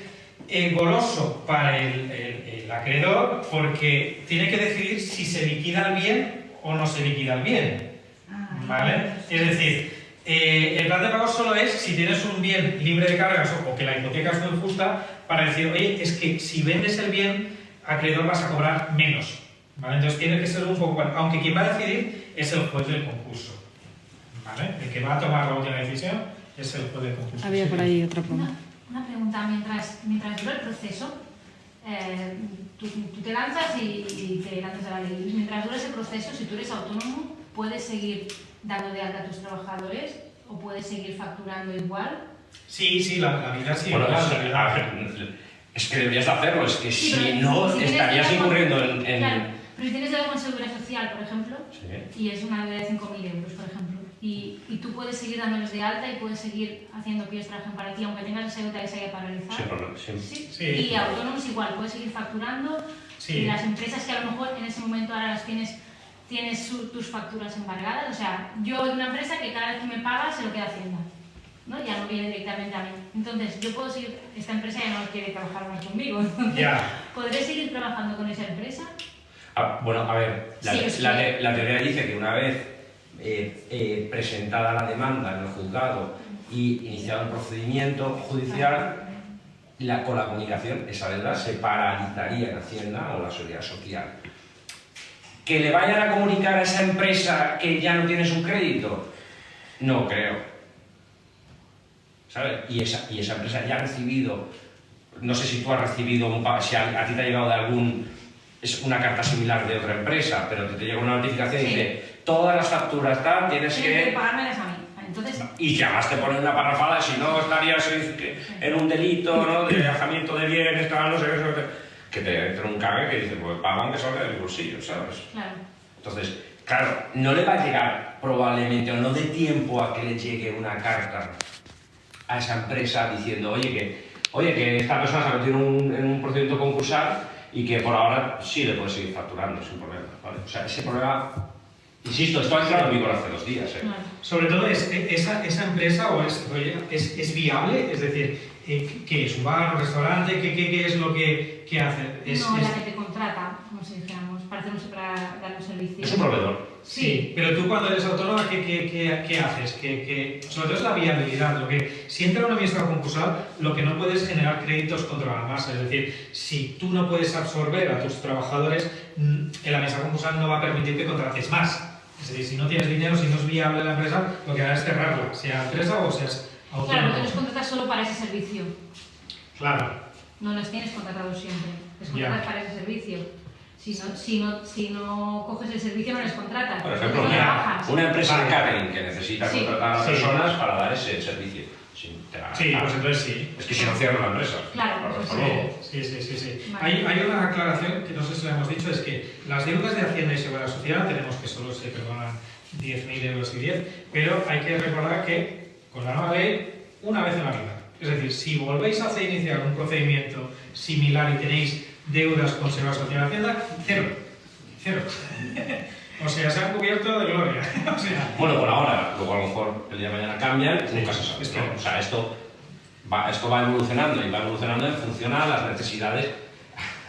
goloso para el acreedor porque tiene que decidir si se liquida el bien o no se liquida el bien, ¿vale? Es decir, el plan de pagos solo es si tienes un bien libre de cargas o que la hipoteca es muy justa para decir, oye, es que si vendes el bien, acreedor vas a cobrar menos, ¿vale? Entonces tiene que ser un poco... Aunque quien va a decidir es el juez del concurso, ¿vale? El que va a tomar la última decisión es el juez del concurso. Había por ahí otra pregunta. Una pregunta, mientras dura el proceso, tú te lanzas y te lanzas a la ley. Mientras dura ese proceso, si tú eres autónomo, ¿puedes seguir dando de alta a tus trabajadores o puedes seguir facturando igual? Sí, la vida sí. Bueno, es que deberías hacerlo, es que Sí, si pero no si tienes estarías algo- incurriendo en... Claro, pero si tienes algo en seguridad social, por ejemplo, Sí. y es una deuda de 5.000 euros, por ejemplo, y tú puedes seguir dándoles de alta y puedes seguir haciendo que ellos trabajen para ti, aunque tengas esa deuda que se haya paralizado. Sin problema, sí. Sí. Sí. Y autónomos igual, puedes seguir facturando. Sí. Y las empresas que a lo mejor en ese momento ahora las tienes tus facturas embargadas. O sea, yo de una empresa que cada vez que me paga se lo queda Hacienda, ¿no? Ya no viene directamente a mí. Entonces, yo puedo seguir, esta empresa ya no quiere trabajar más conmigo. Entonces, Ya. ¿podré seguir trabajando con esa empresa? Bueno, a ver, Sí, es que- la teoría dice que una vez presentada la demanda en el juzgado y iniciado el procedimiento judicial, con la comunicación esa deuda se paralizaría en Hacienda o la Seguridad Social. ¿Que le vayan a comunicar a esa empresa que ya no tiene su crédito? No creo. ¿Sabes? Y esa empresa ya ha recibido, no sé si tú has recibido, si a ti te ha llegado es una carta similar de otra empresa, pero te llega una notificación y Sí. dice, todas las facturas tal, tienes Tienes que que... pagármelas a mí. Entonces, Y que además te ponen una parrafada, si no estarías en un delito, ¿no? De alejamiento de bienes, tal, no sé qué, que te entra un cague que dice, pues paga aunque salga de mi bolsillo, ¿sabes? claro. Entonces, claro, no le va a llegar probablemente, o no dé tiempo a que le llegue una carta a esa empresa diciendo, oye, que esta persona se ha metido en un procedimiento concursal y que por ahora sí le puede seguir facturando sin problema, ¿vale? O sea, ese problema Insisto, esto ha entrado en vigor hace 2 días. Claro. Sobre todo, ¿esa empresa o es viable? Es decir, ¿qué es? ¿Un bar, un restaurante? ¿Qué es lo que hace? No, la que te contrata, como si dijéramos, para dar un servicio. Es un proveedor. Sí, pero tú cuando eres autónoma, ¿qué haces? Sobre todo es la viabilidad. Si entra una administración concursal, lo que no puedes es generar créditos contra la masa. Es decir, si tú no puedes absorber a tus trabajadores, la mesa concursal no va a permitir que contrates más. Es decir, si no tienes dinero, si no es viable la empresa, lo que hará es cerrarla, sea empresa o seas autónomo. Claro, porque los contratas solo para ese servicio. Claro. No los tienes contratados siempre. Les contratas para ese servicio. Si no coges el servicio, no les contratas. Por ejemplo, no trabajas. una empresa de catering que necesita Sí. contratar a las Sí. personas para dar ese servicio. Sí, Pues entonces sí. Es que si no cierran la empresa. Claro, Por pues favor. Sí. Vale. Hay una aclaración que no sé si la hemos dicho, es que las deudas de Hacienda y Seguridad Social tenemos que solo se perdonan 10.000 euros y 10, pero hay que recordar que con la nueva ley, una vez en la vida. Es decir, si volvéis a iniciar un procedimiento similar y tenéis deudas con Seguridad Social y Hacienda, cero. O sea, se han cubierto de gloria. O sea, Bueno, por ahora, luego a lo mejor el día de mañana cambian, nunca se sabe. Espero. ¿no? O sea, esto va evolucionando y va evolucionando en función a las necesidades,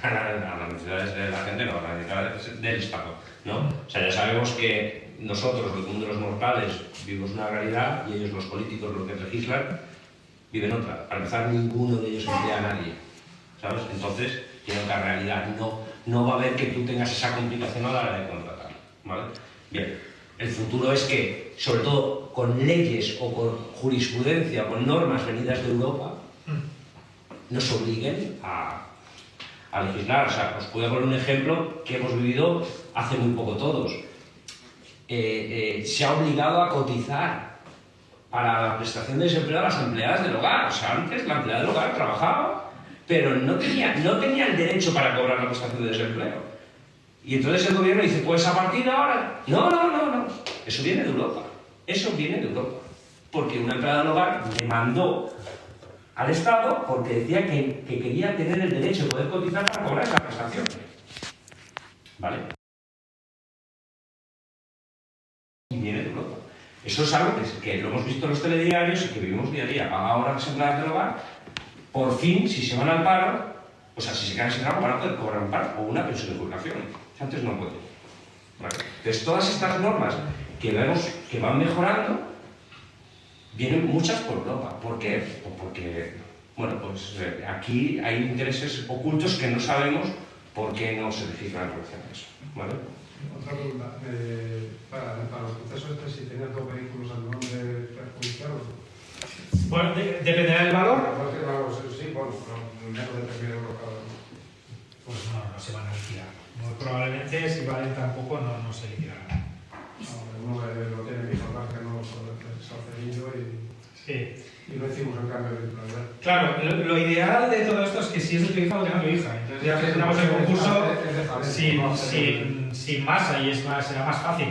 a las necesidades de la gente, no, a las necesidades del Estado, ¿no? O sea, ya sabemos que nosotros, el mundo de los mortales, vivimos una realidad y ellos, los políticos, los que legislan, viven otra. Para empezar, ninguno de ellos emplea a nadie, ¿sabes? Entonces, tiene otra realidad. No va a haber que tú tengas esa complicación a la hora de contratar, ¿vale? Bien, el futuro es que, sobre todo con leyes o con jurisprudencia o con normas venidas de Europa, nos obliguen a legislar. O sea, os puedo poner un ejemplo que hemos vivido hace muy poco todos. Se ha obligado a cotizar para la prestación de desempleo a las empleadas del hogar. O sea, antes la empleada del hogar trabajaba, pero no tenía el derecho para cobrar la prestación de desempleo. Y entonces el gobierno dice, pues a partir de ahora... No. Eso viene de Europa. Porque una empleada del hogar demandó al Estado porque decía que quería tener el derecho de poder cotizar para cobrar esa prestación. ¿Vale? Y viene de Europa. Eso es algo que lo hemos visto en los telediarios y que vivimos día a día. Ahora las empleadas del hogar, por fin, si se van al paro, o sea, si se quedan sin trabajo, van a poder cobrar un paro o una pensión de jubilación. Antes no podía. ¿Vale? Entonces, todas estas normas que vemos que van mejorando, vienen muchas por Europa. ¿Por qué? Porque, bueno, pues aquí hay intereses ocultos que no sabemos por qué no se legisla en relación a eso. ¿Vale? Otra pregunta. Para los procesos si tenías 2 vehículos al nombre perjudicial o no. bueno, dependerá del valor. Sí, bueno, menos de 3.000 euros cada uno. Pues no se van a liquidar. Muy probablemente, si valen tampoco, no se liquidarán. Uno lo tiene que informar que no es Salcerillo y no hicimos el cambio de titularidad. Claro, lo ideal de todo esto es que si es de tu hija, lo tenga tu hija. Entonces ya presentamos el concurso sin masa y será más fácil.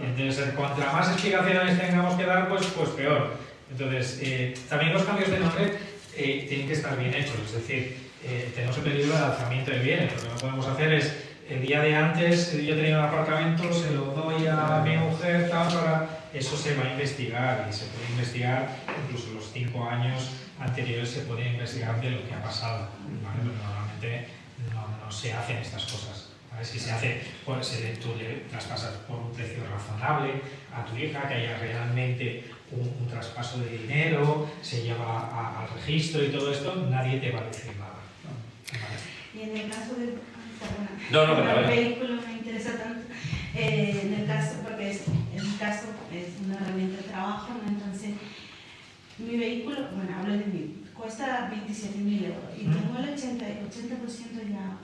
Entonces, contra más explicaciones tengamos que dar, pues peor. Entonces, también los cambios de nombre tienen que estar bien hechos. Es decir, tenemos el peligro de alzamiento de bienes. Lo que no podemos hacer es, el día de antes, yo tenía un apartamento, se lo doy a mi mujer, eso se va a investigar y se puede investigar, incluso los 5 años anteriores se puede investigar de lo que ha pasado, ¿vale? Pero normalmente no se hacen estas cosas, ¿vale? Si se hace, pues tú le traspasas por un precio razonable a tu hija, que haya realmente un traspaso de dinero, se lleva al registro y todo esto, nadie te va a decir nada, ¿vale? Y en el caso del... No, el vehículo me interesa tanto. En el caso, porque en mi caso es una herramienta de trabajo, ¿no? Entonces mi vehículo, bueno, hablo de mí, cuesta 27.000 euros y tengo el 80% ya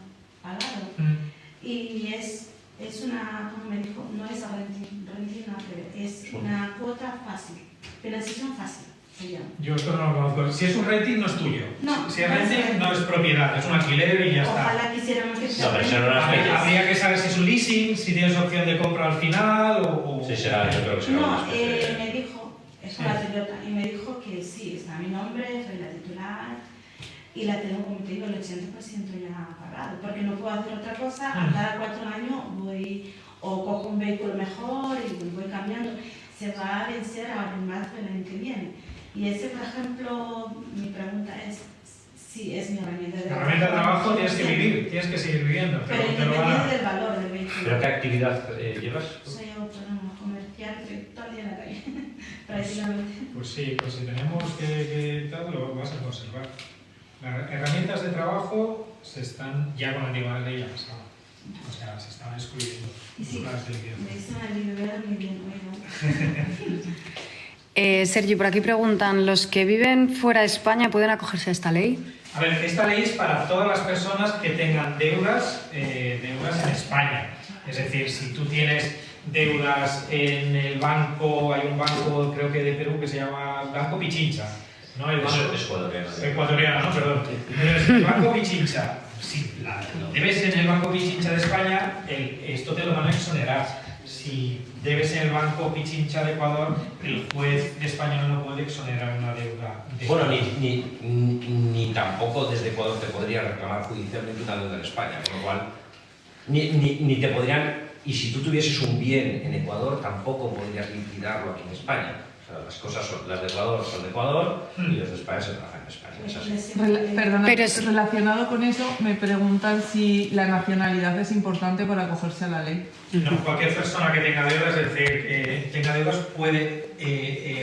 pagado. Y es una, como me dijo, no es renting, es una cuota fácil, financiación fácil. Yo esto no lo conozco. Si es un renting, no es tuyo. No, si es renting, no es propiedad, es un alquiler y ya está. Ojalá quisiéramos que sea. No, pero eso no las leyes. Habría que saber si es un leasing, si tienes opción de compra al final o... Sí, será, yo creo que será No, una especie de... me dijo, es una Toyota, y me dijo que sí, está mi nombre, soy la titular y la tengo, como te digo, el 80% ya pagado, porque no puedo hacer otra cosa, a cada 4 años voy o cojo un vehículo mejor y voy cambiando, se va a vencer ahora en marzo del año que viene. Y ese, por ejemplo, mi pregunta es, sí, es mi herramienta de trabajo. La herramienta de trabajo tienes que vivir, tienes que seguir viviendo. Pero te lo van a... independiente del valor del vehículo. ¿Pero qué actividad llevas? Soy autónoma comercial, estoy todo el día en la calle, prácticamente. Pues sí, pues si tenemos que tal, lo vas a conservar. Las herramientas de trabajo se están, ya con la antigua ley ya pasaba. O sea, se estaban excluyendo. Y sí, Las de liquidación. me dicen a Oliver muy bien, Sergio, por aquí preguntan, ¿los que viven fuera de España pueden acogerse a esta ley? A ver, esta ley es para todas las personas que tengan deudas en España. Es decir, si tú tienes deudas en el banco, hay un banco creo que de Perú que se llama Banco Pichincha, ¿no? El banco ecuatoriano, ¿no? Perdón. Entonces, el Banco Pichincha, si debes en el Banco Pichincha de España, esto te lo van a exonerar. Si debes en el Banco Pichincha de Ecuador, el juez español no puede exonerar una deuda. Bueno, ni tampoco desde Ecuador te podría reclamar judicialmente una deuda en España, con lo cual ni te podrían, y si tú tuvieses un bien en Ecuador, tampoco podrías liquidarlo aquí en España. O sea, las cosas las de Ecuador son de Ecuador y las de España se trabajan en España. Es así. Perdona, Pero es- relacionado con eso, me preguntan si la nacionalidad es importante para acogerse a la ley. No, cualquier persona que tenga deudas, es decir, tenga deudas, puede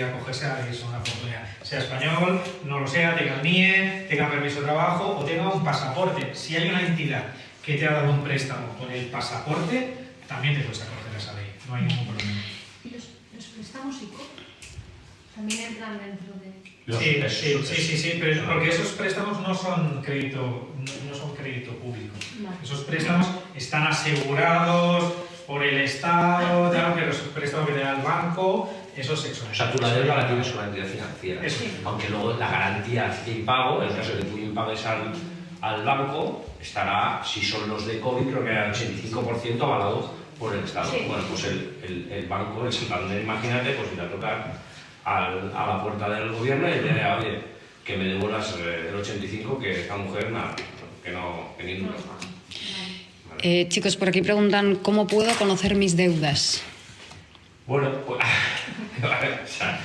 acogerse a la ley, es una oportunidad. Sea español, no lo sea, tenga el NIE, tenga permiso de trabajo o tenga un pasaporte. Si hay una entidad que te ha dado un préstamo con el pasaporte, también te puedes acoger a esa ley, no hay ningún problema. ¿Y los préstamos ICO también entran dentro de...? Sí, pero porque esos préstamos no son crédito público. Vale. Esos préstamos están asegurados por el Estado, tal, pero esos préstamos que te da el banco, esos se exoneran. O sea, tú la deuda la tienes con la entidad financiera. Eso. Aunque luego la garantía de impago, en el caso de que tú impagues al banco, estará, si son los de COVID, creo que era el 85% avalado por el Estado. Sí. Bueno, pues el banco, el Santander, imagínate, pues irá a tocar a la puerta del gobierno y le dirá, oye, que me devuelvas el 85%, que esta mujer, nada, que ni nunca. Vale. Chicos, por aquí preguntan, ¿cómo puedo conocer mis deudas? Bueno, pues, o sea,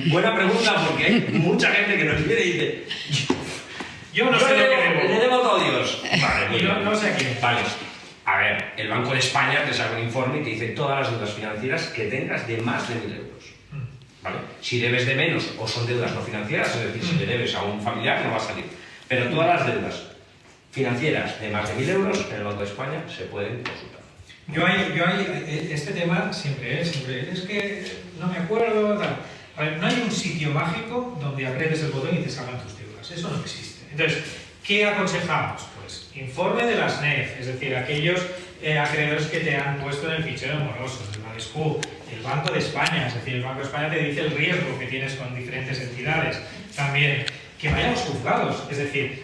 buena pregunta, porque hay mucha gente que nos viene y dice, Yo no sé lo que le debo. debo todo a Dios. Vale, muy Y bien. no sé a quién. Vale. A ver, el Banco de España te saca un informe y te dice todas las deudas financieras que tengas de más de 1.000 euros. ¿Vale? Si debes de menos o son deudas no financieras, es decir, si le debes a un familiar no va a salir. Pero todas las deudas financieras de más de 1.000 euros en el Banco de España se pueden consultar. Este tema siempre es que no me acuerdo, tal. A ver, no hay un sitio mágico donde aprietes el botón y te salgan tus deudas. Eso no existe. Entonces, ¿qué aconsejamos? Pues informe de las NEF, es decir, aquellos acreedores que te han puesto en el fichero moroso, el Badescu, el Banco de España, es decir, el Banco de España te dice el riesgo que tienes con diferentes entidades. También, que vayan a los juzgados, es decir,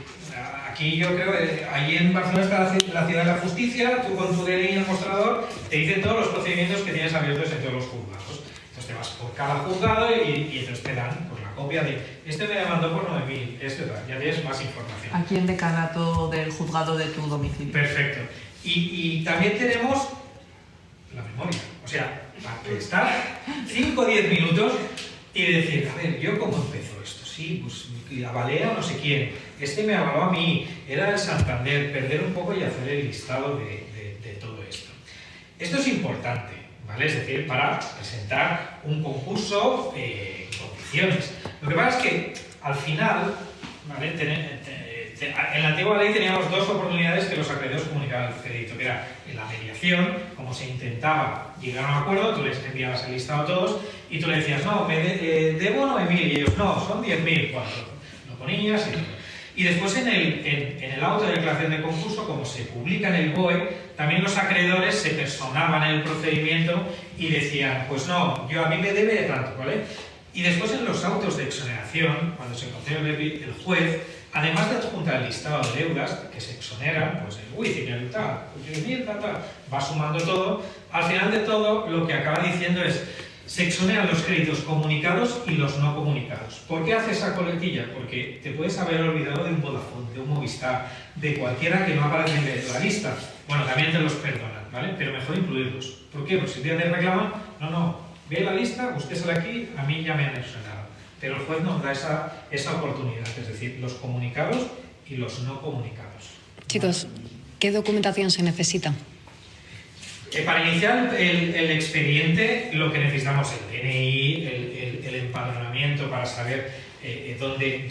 aquí yo creo que ahí en Barcelona está la ciudad de la justicia, tú con tu DNI y el mostrador te dicen todos los procedimientos que tienes abiertos en todos los juzgados. Entonces te vas por cada juzgado y entonces te dan pues, la copia de este me demandó por 9.000, este tal, ya tienes más información. Aquí en decanato del juzgado de tu domicilio. Perfecto. Y también tenemos la memoria, o sea, para estar 5 o 10 minutos y decir, a ver, ¿yo cómo empezó esto? Sí, pues avalé a no sé quién, este me avaló a mí, era el Santander, perder un poco y hacer el listado de todo esto. Esto es importante, ¿vale? Es decir, para presentar un concurso en condiciones. Lo que pasa es que al final, ¿vale? En la antigua ley teníamos dos oportunidades que los acreedores comunicaban al crédito, que era en la mediación, como se intentaba llegar a un acuerdo, tú les enviabas el listado a todos y tú le decías, no, debo 9.000 y ellos, no, son 10.000. Bueno, lo ponías y después en el auto de declaración de concurso, como se publica en el BOE, también los acreedores se personaban en el procedimiento y decían, pues no, a mí me debe tanto, ¿vale? Y después en los autos de exoneración, cuando se concede el juez, además de adjuntar el listado de deudas que se exoneran, pues el WIC y el tal, va sumando todo. Al final de todo, lo que acaba diciendo es, se exoneran los créditos comunicados y los no comunicados. ¿Por qué hace esa coletilla? Porque te puedes haber olvidado de un Vodafone, de un Movistar, de cualquiera que no aparece en la lista. Bueno, también te los perdonan, ¿vale? Pero mejor incluirlos. ¿Por qué? Porque si te reclaman, no, ve la lista, búsquesela aquí, a mí ya me han exonerado. Pero el juez nos da esa oportunidad, es decir, los comunicados y los no comunicados. Chicos, ¿qué documentación se necesita? Para iniciar el expediente, lo que necesitamos es el DNI, el empadronamiento para saber dónde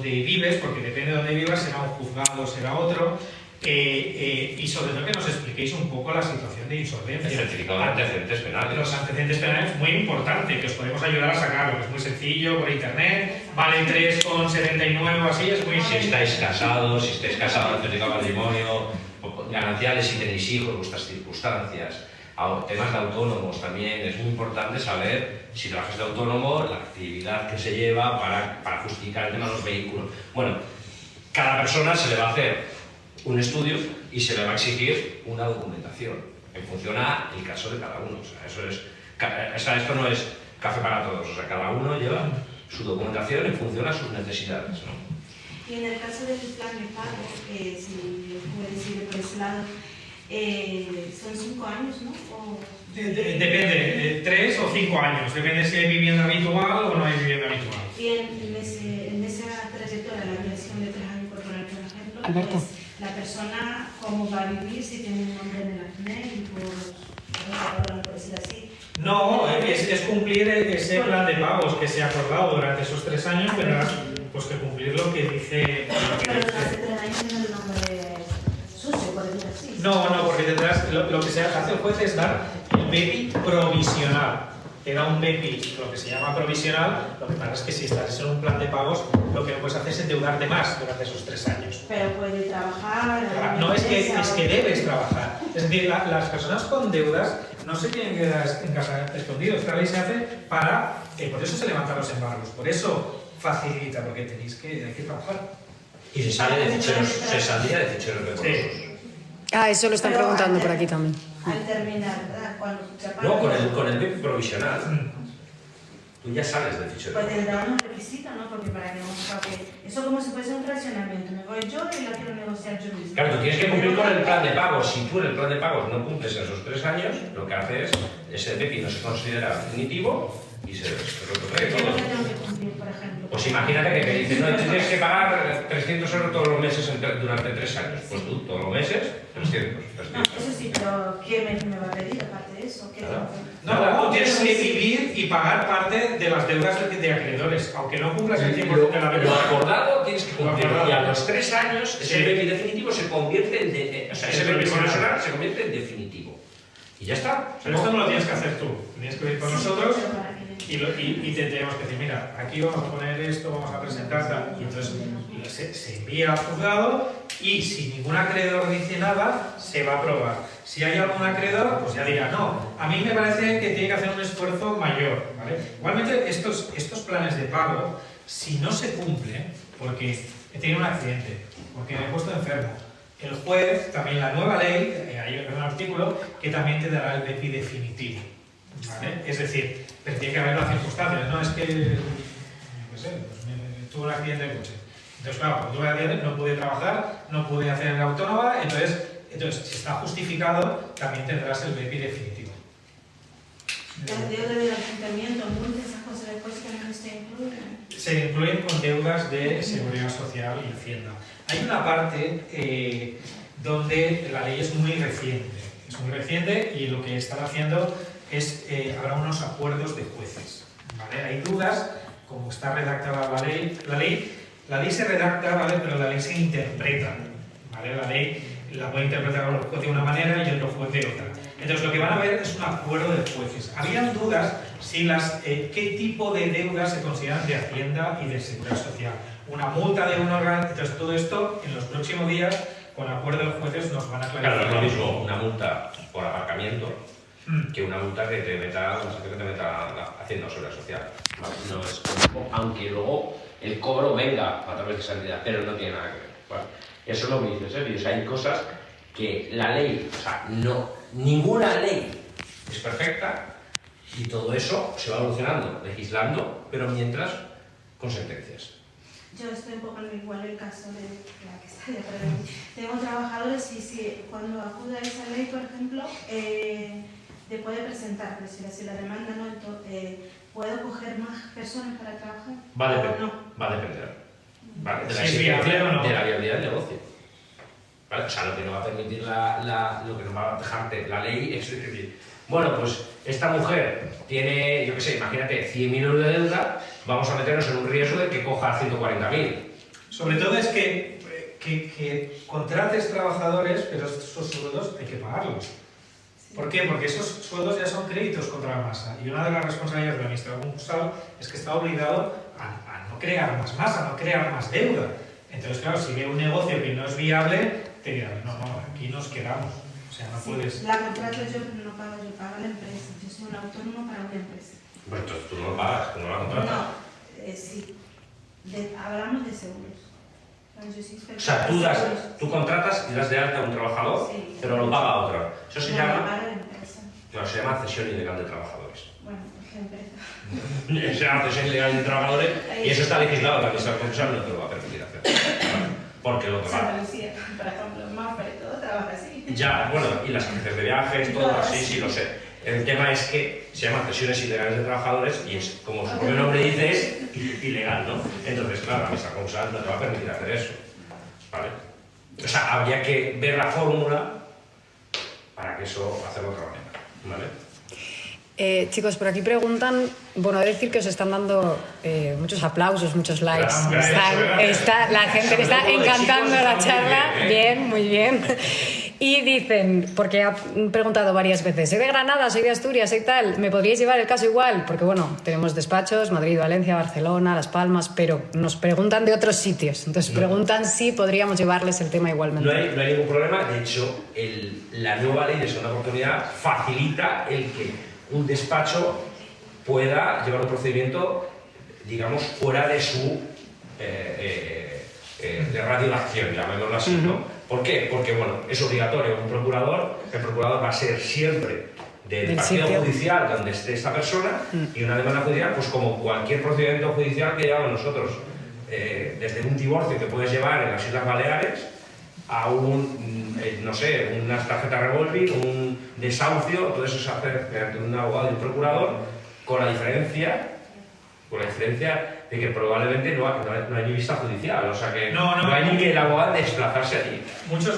vives, porque depende de dónde vivas, será un juzgado, será otro, y sobre todo que nos expliquéis un poco la situación de insolvencia. El certificado de antecedentes penales. Los antecedentes penales es muy importante, que os podemos ayudar a sacarlo, es muy sencillo, por internet, vale 3,79 o así, es muy Si estáis casados, el certificado de matrimonio, gananciales si tenéis hijos, vuestras circunstancias, temas de autónomos también, es muy importante saber si trabajas de autónomo, la actividad que se lleva para justificar el tema de los vehículos. Bueno, cada persona se le va a hacer un estudio y se le va a exigir una documentación en función al caso de cada uno. O sea, esto no es café para todos, o sea, cada uno lleva su documentación en función a sus necesidades, ¿no? Y en el caso del plan de pago, si puede decir por ese lado, son 5 años, ¿no? Depende, 3 o 5 años, depende si hay vivienda habitual o no hay vivienda habitual. Y en esa trayectoria, la duración de 3 años por poner, por ejemplo, Alberto. pues, la persona cómo va a vivir, si tiene un nombre en el acné, y por decir así. No, es cumplir ese plan de pagos que se ha acordado durante esos 3 años, tendrás pues, que cumplir lo que dice. Pero hace 3 años tiene el nombre sucio, por decir así. No, porque tendrás, lo que se hace el juez es dar el BEPI provisional. Te da un BEPI, lo que se llama provisional, lo que pasa es que si estás en un plan de pagos, lo que no puedes hacer es endeudarte más durante esos 3 años. Pero puede trabajar. No, es que debes trabajar. Es decir, las personas con deudas no se tienen que quedar en casa escondidos. Esta ley se hace para. Por eso se levantan los embargos. Por eso facilita, porque hay que trabajar. Y se saldría de ficheros decorosos. Eso lo están preguntando por aquí también. Al terminar, ¿verdad? Cuando se apaga. No, con el BEPI provisional. Tú ya sales del fichero. Pues tendrá unos requisitos, ¿no? Porque para que no se pague. Eso como si fuese un fraccionamiento. Me voy yo y la quiero negociar yo mismo. Claro, tú tienes que cumplir con el plan de pagos. Si tú en el plan de pagos no cumples en esos 3 años, lo que hace es, ese BEPI no se considera definitivo y se retrotrae ¿Qué es todo. lo que tengo que cumplir, por ejemplo? Pues imagínate que te dicen, no, tienes que pagar 300 euros todos los meses durante 3 años. Pues tú, todos los meses, 300. No, eso sí, pero ¿qué me va a pedir aparte de eso? ¿Qué Claro. tengo que- No, tú tienes que vivir y pagar parte de las deudas de acreedores, aunque no cumplas el 100% de la Lo deuda. acordado tienes que cumplir. Lo acordado. Y a los 3 años, ese Sí. BEPI definitivo se convierte en. O sea, ese Sí, BEPI provisional. provisional se convierte en definitivo. Y ya está. Pero esto no lo tienes que hacer tú, tienes que ir con nosotros Pero para que- y te tenemos que decir, mira, aquí vamos a poner esto, vamos a presentar tal, y entonces se envía al juzgado y si ningún acreedor dice nada, se va a aprobar. Si hay algún acreedor, pues ya dirá, no, a mí me parece que tiene que hacer un esfuerzo mayor, ¿vale? Igualmente, estos planes de pago, si no se cumplen, porque he tenido un accidente, porque me he puesto enfermo, el juez, también la nueva ley, hay un artículo que también te dará el BEPI definitivo, ¿vale? Es decir, pero tiene que haber las circunstancias, no es que, no sé, pues tuve un accidente de coche. Entonces, claro, cuando tuve un accidente no pude trabajar, no pude hacer la autónoma, entonces si está justificado, también tendrás el BEPI definitivo. Las deudas del ayuntamiento, multas, esas cosas después que no se incluyen. Se incluyen con deudas de seguridad social y hacienda. Hay una parte donde la ley es muy reciente y lo que están haciendo es, habrá unos acuerdos de jueces, ¿vale? Hay dudas, como está redactada la ley se redacta, ¿vale? Pero la ley se interpreta, ¿vale? La ley la puede interpretar un juez de una manera y otro juez de otra. Entonces lo que van a ver es un acuerdo de jueces. Habían dudas si qué tipo de deudas se consideran de Hacienda y de Seguridad Social. Una multa de un órgano, entonces todo esto en los próximos días con acuerdo de jueces nos van a aclarar. Claro, no es lo mismo una multa por aparcamiento que una multa que te meta la Hacienda o Seguridad Social. No es lo mismo, aunque luego el cobro venga a través de esa entidad, pero no tiene nada que ver, ¿vale? Eso es lo que dice Sergio, o sea, hay cosas que la ley, o sea, ninguna ley es perfecta Y todo eso se va evolucionando, legislando, pero mientras con sentencias. Yo estoy un poco igual el caso de la que está detrás de mí. Tengo trabajadores y si cuando acude a esa ley, por ejemplo, te puede presentar, si la demanda no, ¿puedo coger más personas para trabajar? Va a depender. Vale, de la Si es viable o no. de la viabilidad del negocio. ¿Vale? O sea, lo que no va a permitir lo que no va a dejarte la ley es decir, bueno, pues esta mujer tiene, yo qué sé, imagínate, 100.000 euros de deuda, vamos a meternos en un riesgo de que coja 140.000. Sobre todo es que contrates trabajadores, pero esos sueldos hay que pagarlos. ¿Por qué? Porque esos sueldos ya son créditos contra la masa. Y una de las responsabilidades del administrador concursal es que está obligado a no crear más masa, a no crear más deuda. Entonces, claro, si ve un negocio que no es viable, te dirán, no, aquí nos quedamos. O sea, no puedes... La contrato yo, pero no pago yo, paga la empresa. Yo soy un autónomo para una empresa. Bueno, entonces tú no lo pagas, tú no la contratas. No, sí. Hablamos de seguros. O sea, tú contratas y das de alta a un trabajador, sí, pero lo paga otro. Eso se no, llama... lo paga la empresa. Claro, se llama cesión ilegal de trabajadores. Bueno, pues la empresa. Se llama cesión ilegal de trabajadores y eso está legislado, la administración concursal no te lo va a permitir hacer. ¿Vale? Porque lo que va... Santa Lucía, por ejemplo, Mafra y todo trabaja así. Ya, bueno, y las agencias de viajes, todo así, sí lo sé. El tema es que se llaman cesiones ilegales de trabajadores y es, como su propio nombre dice, es ilegal, ¿no? Entonces, claro, la administración concursal no te va a permitir hacer eso. ¿Vale? O sea, habría que ver la fórmula para que eso hacerlo de otra manera. ¿Vale? Chicos, por aquí preguntan, bueno, decir que os están dando muchos aplausos, muchos likes. La gente le está encantando la charla. Bien, muy bien. Y dicen, porque ha preguntado varias veces, soy de Granada, soy de Asturias y tal, ¿me podríais llevar el caso igual? Porque bueno, tenemos despachos, Madrid, Valencia, Barcelona, Las Palmas, pero nos preguntan de otros sitios. Entonces preguntan si podríamos llevarles el tema igualmente. No hay ningún problema. De hecho, la nueva ley de segunda oportunidad facilita el que un despacho pueda llevar un procedimiento, digamos, fuera de su de radio de acción, llamémoslo así, ¿no? ¿Por qué? Porque, bueno, es obligatorio un procurador, el procurador va a ser siempre del partido judicial donde esté esta persona y una demanda judicial, pues como cualquier procedimiento judicial que llevamos nosotros, desde un divorcio que puedes llevar en las Islas Baleares a no sé, unas tarjetas revolving, un desahucio, todo eso se hace mediante un abogado y un procurador, con la diferencia de que probablemente no hay ni vista judicial, o sea que no hay ni que el abogado desplazarse allí. Muchos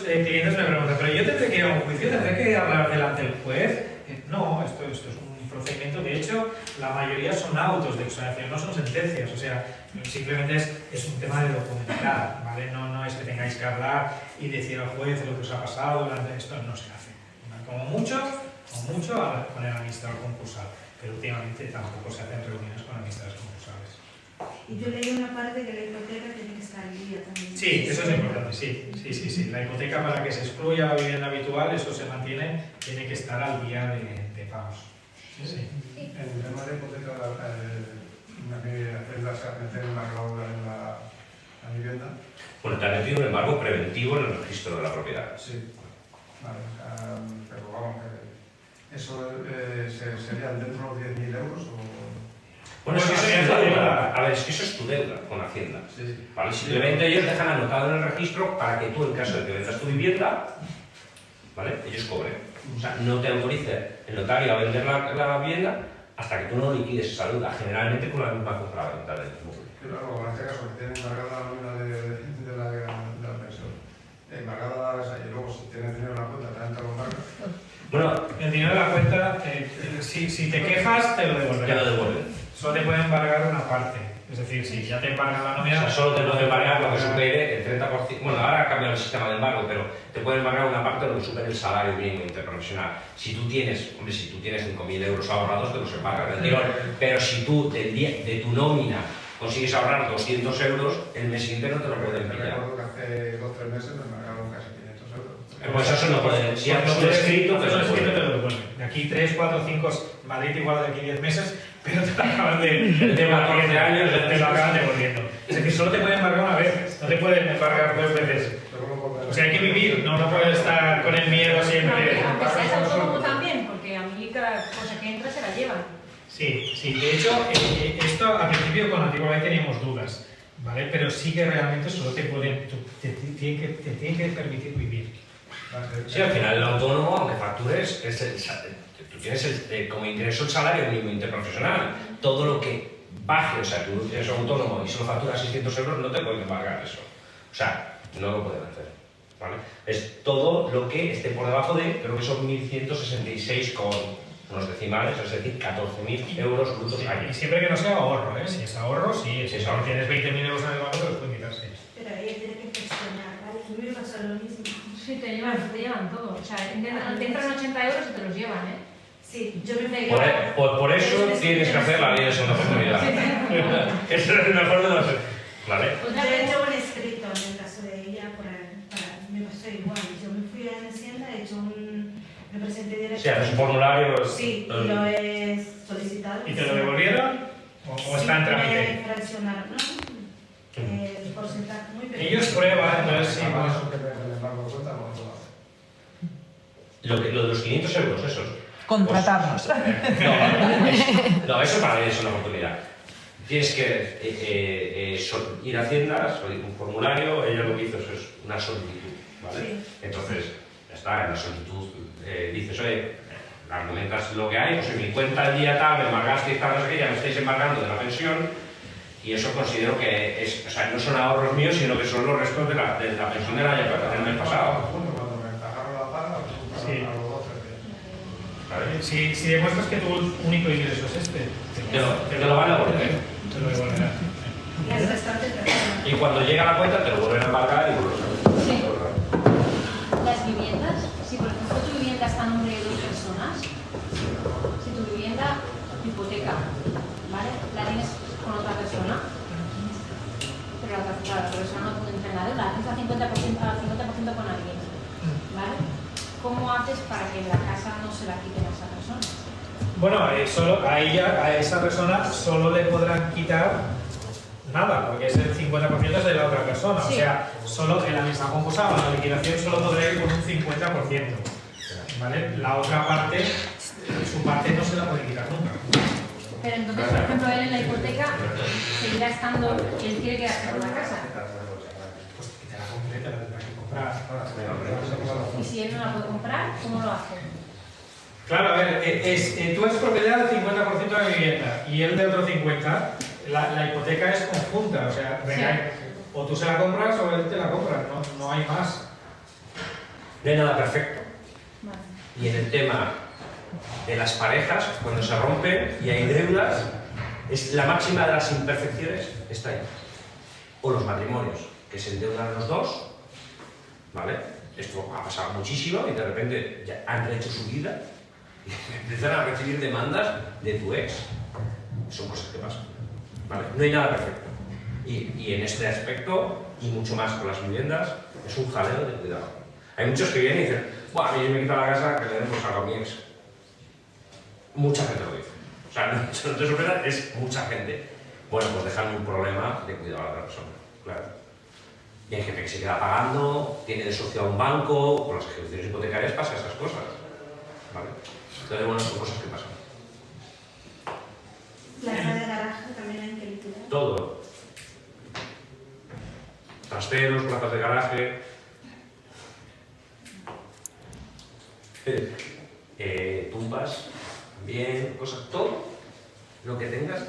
clientes me preguntan, pero yo tendré que ir a un juicio, tendré que hablar delante del juez. No, esto es un procedimiento, de hecho, la mayoría son autos de exoneración, no son sentencias, o sea, simplemente es un tema de documentar, ¿vale? No es que tengáis que hablar y decir al juez lo que os ha pasado, esto no se hace. Como mucho con el administrador concursal, pero últimamente tampoco se hacen reuniones con administradores concursales. Y yo leí una parte que la hipoteca tiene que estar al día también. Sí, eso es importante, sí. La hipoteca, para que se excluya la vivienda habitual, eso se mantiene, tiene que estar al día de pagos. Sí. En el tema de hipoteca, meter embargo en la vivienda. Bueno, te han metido un embargo preventivo en el registro de la propiedad. Sí, vale, pero vamos, ¿eso sería dentro de los 10.000 euros o...? Bueno, es que eso es tu deuda. A ver, es que eso es tu deuda con Hacienda. Sí. ¿Vale? Simplemente ellos dejan anotado en el registro para que tú, en caso de que vendas tu vivienda, ¿vale? Ellos cobren. O sea, no te autorice el notario a vender la vivienda hasta que tú no liquides esa deuda, generalmente con la misma compra-venta del inmueble. Claro, en este caso, que tiene embargada la nómina de la pensión, embargada esa, y luego si tienes dinero en la cuenta, también te lo embargas. Bueno, el dinero de la cuenta, si te quejas, te lo devuelven. Ya lo devuelven. Solo te pueden embargar una parte. Es decir, si ya te embargan la nómina... O sea, solo te pueden embargar lo que supere el 30%. Bueno, ahora ha cambiado el sistema de embargo, pero te pueden embargar una parte de lo que supere el salario mínimo interprofesional. Si tú tienes 5.000 euros ahorrados, te los embargan del tirón. Pero si tú, de tu nómina, consigues ahorrar 200 euros, el mes siguiente no te lo pueden pillar. Recuerdo que hace 2 o 3 meses me embargaron casi 500 euros. Pues eso no puede. Si has escrito, te lo devuelven. De aquí 3, 4, 5, Madrid igual de aquí 10 meses, pero te lo acaban de 14 años, te lo acaban devolviendo. Es decir, solo te pueden embargar una vez, no te pueden embargar 2 veces. O sea, hay que vivir, no puedes estar con el miedo siempre. Aunque seas autónomo también, porque a mí cada cosa que entra se la lleva. llevan. Sí, sí. De hecho, esto al principio con Antigua Ley teníamos dudas, ¿vale? Pero sí que realmente solo te tienen que permitir vivir. ¿Vale? Sí, al final el autónomo, aunque factures, tú tienes como ingreso el salario mínimo interprofesional. Todo lo que baje, o sea, tú eres autónomo y solo facturas 600 euros, no te pueden pagar eso. O sea, no lo pueden hacer, ¿vale? Es todo lo que esté por debajo de, creo que son 1.166 con unos decimales, es decir, 14.000 euros brutos Sí, año. y siempre que no sea ahorro, ¿eh? Si es ahorro, sí. Si es ahorro. tienes 20.000 euros en el banco, te los pueden quitar, sí. Pero ella tiene que gestionar, ¿vale? A mí me pasa lo mismo. Sí, te llevan todo. O sea, te entran 80 euros y te los llevan, ¿eh? Sí, yo me Por eso tienes que hacer la ley de segunda oportunidad. Eso es el mejor de los... ¿Vale? Yo he hecho un escrito en el caso de ella, me pasó igual. Yo me fui a Hacienda, he hecho me presenté directamente. Sí, haces un formulario... Sí, y lo he solicitado. ¿Y te lo devolvieron? ¿O está en trámite? Me fraccionaron, ¿no? El porcentaje muy pequeño. Ellos prueban, entonces sí, Además, pues... eso que el embargo de cuenta no lo hace. Lo de los 500 euros, esos. Contratarnos. No, eso para mí es una oportunidad. Tienes que ir a Hacienda, un formulario, ella lo que hizo es una solicitud, ¿vale? Sí. Entonces, ya está, en la solicitud dices, oye, argumentas lo que hay, pues en mi cuenta al día tal, me embargaste y tal, no sé qué, ya me estáis embargando de la pensión, y eso considero que es, o sea, no son ahorros míos, sino que son los restos de la pensión del mes pasado. Cuando me encajaron la paga, pues Sí. a los 2 o 3 días. ¿Vale? Si demuestras que tu único ingreso es este, Te lo van a devolver. te lo devolverán. Y es bastante personal. Y cuando llega la cuenta te lo vuelven a embargar y vuelves a Sí. Las viviendas, si por ejemplo tu vivienda está a nombre de 2 personas, si tu vivienda, tu hipoteca, ¿vale? La tienes con otra persona, pero la otra persona no puede entrar en la deuda, la tienes al 50% con alguien, ¿vale? ¿Cómo haces para que la casa no se la quiten a esa persona? Bueno, solo a ella, a esa persona, solo le podrán quitar nada, porque es el 50% es de la otra persona. Sí. O sea, solo en la misma concursa o en la liquidación solo podrá ir con un 50%. ¿Vale? La otra parte, su parte no se la puede quitar nunca. Pero entonces, por ejemplo, él en la hipoteca seguirá estando, él quiere quedarse con la casa. Pues que te la completa, la tendrá que comprar. Y si él no la puede comprar, ¿cómo lo hace? Claro, a ver, tú eres propiedad del 50% de la vivienda y él de otro 50%. La hipoteca es conjunta, o sea, venga, o tú se la compras o él te la compra, no hay más. No hay nada perfecto. Vale. Y en el tema de las parejas, cuando se rompen y hay deudas, es la máxima de las imperfecciones está ahí. O los matrimonios, que se endeudan los dos, ¿vale? Esto ha pasado muchísimo y de repente ya han rehecho su vida y empiezan a recibir demandas de tu ex. Son cosas que pasan, ¿vale? No hay nada perfecto. Y en este aspecto, y mucho más con las viviendas, es un jaleo de cuidado. Hay muchos que vienen y dicen, bueno, a mí me quita la casa que le den pues algo a mi ex. Mucha gente lo dice. O sea, no te sorprendas, es mucha gente. Bueno, pues dejan un problema de cuidado a la otra persona, claro. Y hay gente que se queda pagando, tiene de socio a un banco, con las ejecuciones hipotecarias pasan estas cosas, ¿vale? Entonces, bueno, son cosas que pasan. Plaza de garaje también hay que liquidar. Todo. Trasteros, plazas de garaje. Tumbas, también, cosas, todo. Lo que tengas,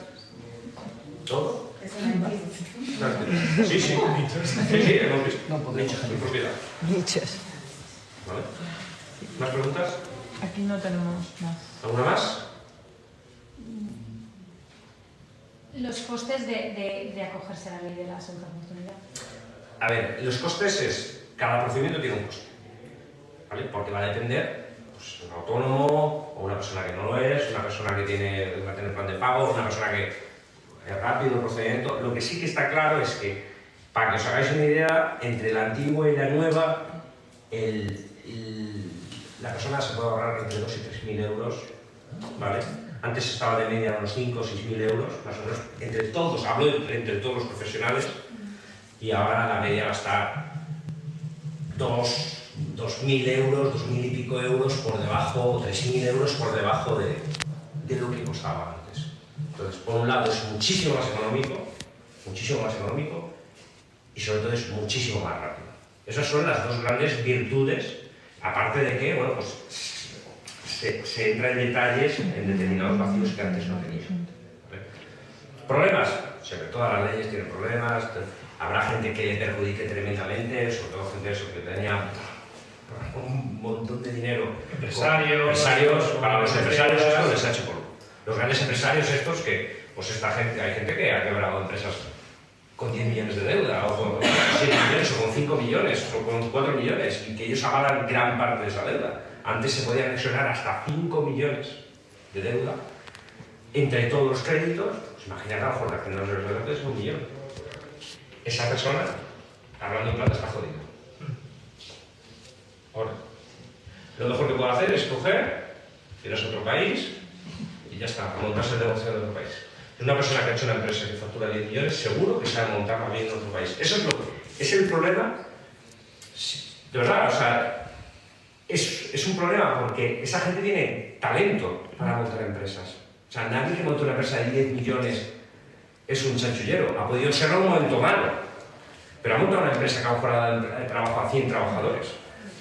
todo. Eso no hay que- Sí, sí. Sí, hemos visto. Nichos en propiedad. Nichos. ¿Vale? ¿Más preguntas? Aquí no tenemos más. ¿Alguna más? Los costes de acogerse a la ley de la segunda oportunidad. A ver, los costes es, cada procedimiento tiene un coste, ¿vale? Porque va a depender, pues, un autónomo, o una persona que no lo es, una persona que va a tener plan de pago, una persona que es rápido el procedimiento. Lo que sí que está claro es que, para que os hagáis una idea, entre la antigua y la nueva, la persona se puede ahorrar entre 2.000 y 3.000 euros, ¿vale? Antes estaba de media unos 5.000 o 6.000 euros, más o menos, entre todos, hablo entre todos los profesionales, y ahora la media va a estar 2.000 euros, 2.000 y pico euros por debajo, o 3.000 euros por debajo de de lo que costaba antes. Entonces, por un lado es muchísimo más económico y sobre todo es muchísimo más rápido. Esas son las dos grandes virtudes, aparte de que, bueno, pues se entra en detalles en determinados vacíos que antes no tenía. ¿Vale? ¿Problemas? Siempre todas las leyes tienen problemas, habrá gente que le perjudique tremendamente, sobre todo gente que tenía un montón de dinero. Empresarios, para los empresarios esto les ha hecho por los grandes empresarios estos que, pues esta gente, hay gente que ha quebrado empresas con 10 millones de deuda, o con 7 millones, o con 5 millones, o con 4 millones, y que ellos avalan gran parte de esa deuda. Antes se podían exonerar hasta 5 millones de deuda entre todos los créditos. Pues imagínate, a lo mejor la gente no se los es 1 millón. Esa persona, hablando en plata, está jodida. Ahora, lo mejor que puedo hacer es coger, ir a otro país y ya está, a montarse el negocio en otro país. Una persona que ha hecho una empresa que factura 10 millones, seguro que sabe montarla bien en otro país. Eso es el problema, de verdad, o sea, es un problema porque esa gente tiene talento para montar empresas. O sea, nadie que monte una empresa de 10 millones es un chanchullero. Ha podido serlo en un momento malo, pero ha montado una empresa que a lo mejor ha dado trabajo a 100 trabajadores,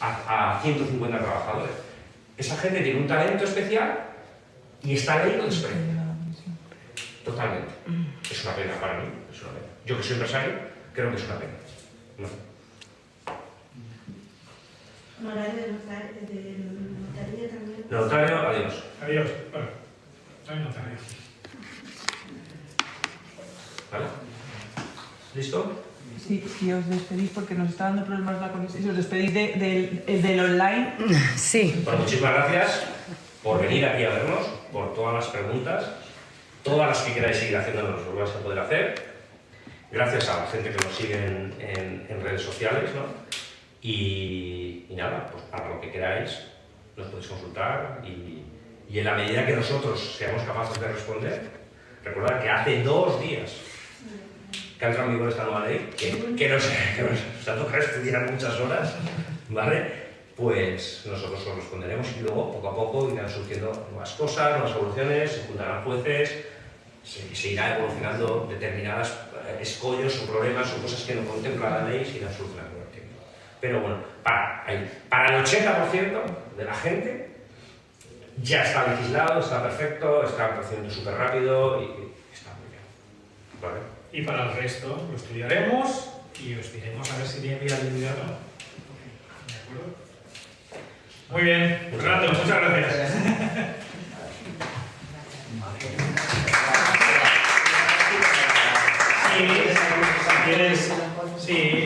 a 150 trabajadores. Esa gente tiene un talento especial y está leído desprecio. Totalmente. Es una pena para mí, es una pena. Yo que soy empresario, creo que es una pena. Honorario de notaría también. Notario, adiós. Adiós. Bueno, soy notario. ¿Vale? ¿Listo? Sí, si os despedís porque nos está dando problemas la conexión. Si os despedís del online. Sí. Bueno, muchísimas gracias por venir aquí a vernos, por todas las preguntas. Todas las que queráis seguir haciéndonos lo vais a poder hacer. Gracias a la gente que nos sigue en redes sociales, ¿no? Y nada, pues para lo que queráis nos podéis consultar y en la medida que nosotros seamos capaces de responder, recordad que hace 2 días que ha entrado en vigor esta nueva ley, que nos ha tocado estudiar muchas horas, ¿vale? Pues nosotros os responderemos y luego, poco a poco, irán surgiendo nuevas cosas, nuevas soluciones, se juntarán jueces, se irá evolucionando determinadas escollos o problemas o cosas que no contempla la ley, se irán solucionando con el tiempo. Pero bueno, para el 80% de la gente ya está legislado, está perfecto, está en procedimiento súper rápido y está muy bien. ¿Vale? Y para el resto lo estudiaremos y os diremos a ver si tiene viabilidad o no. ¿De acuerdo? Muy bien, Fernando, muchas gracias. Si quieres, sí.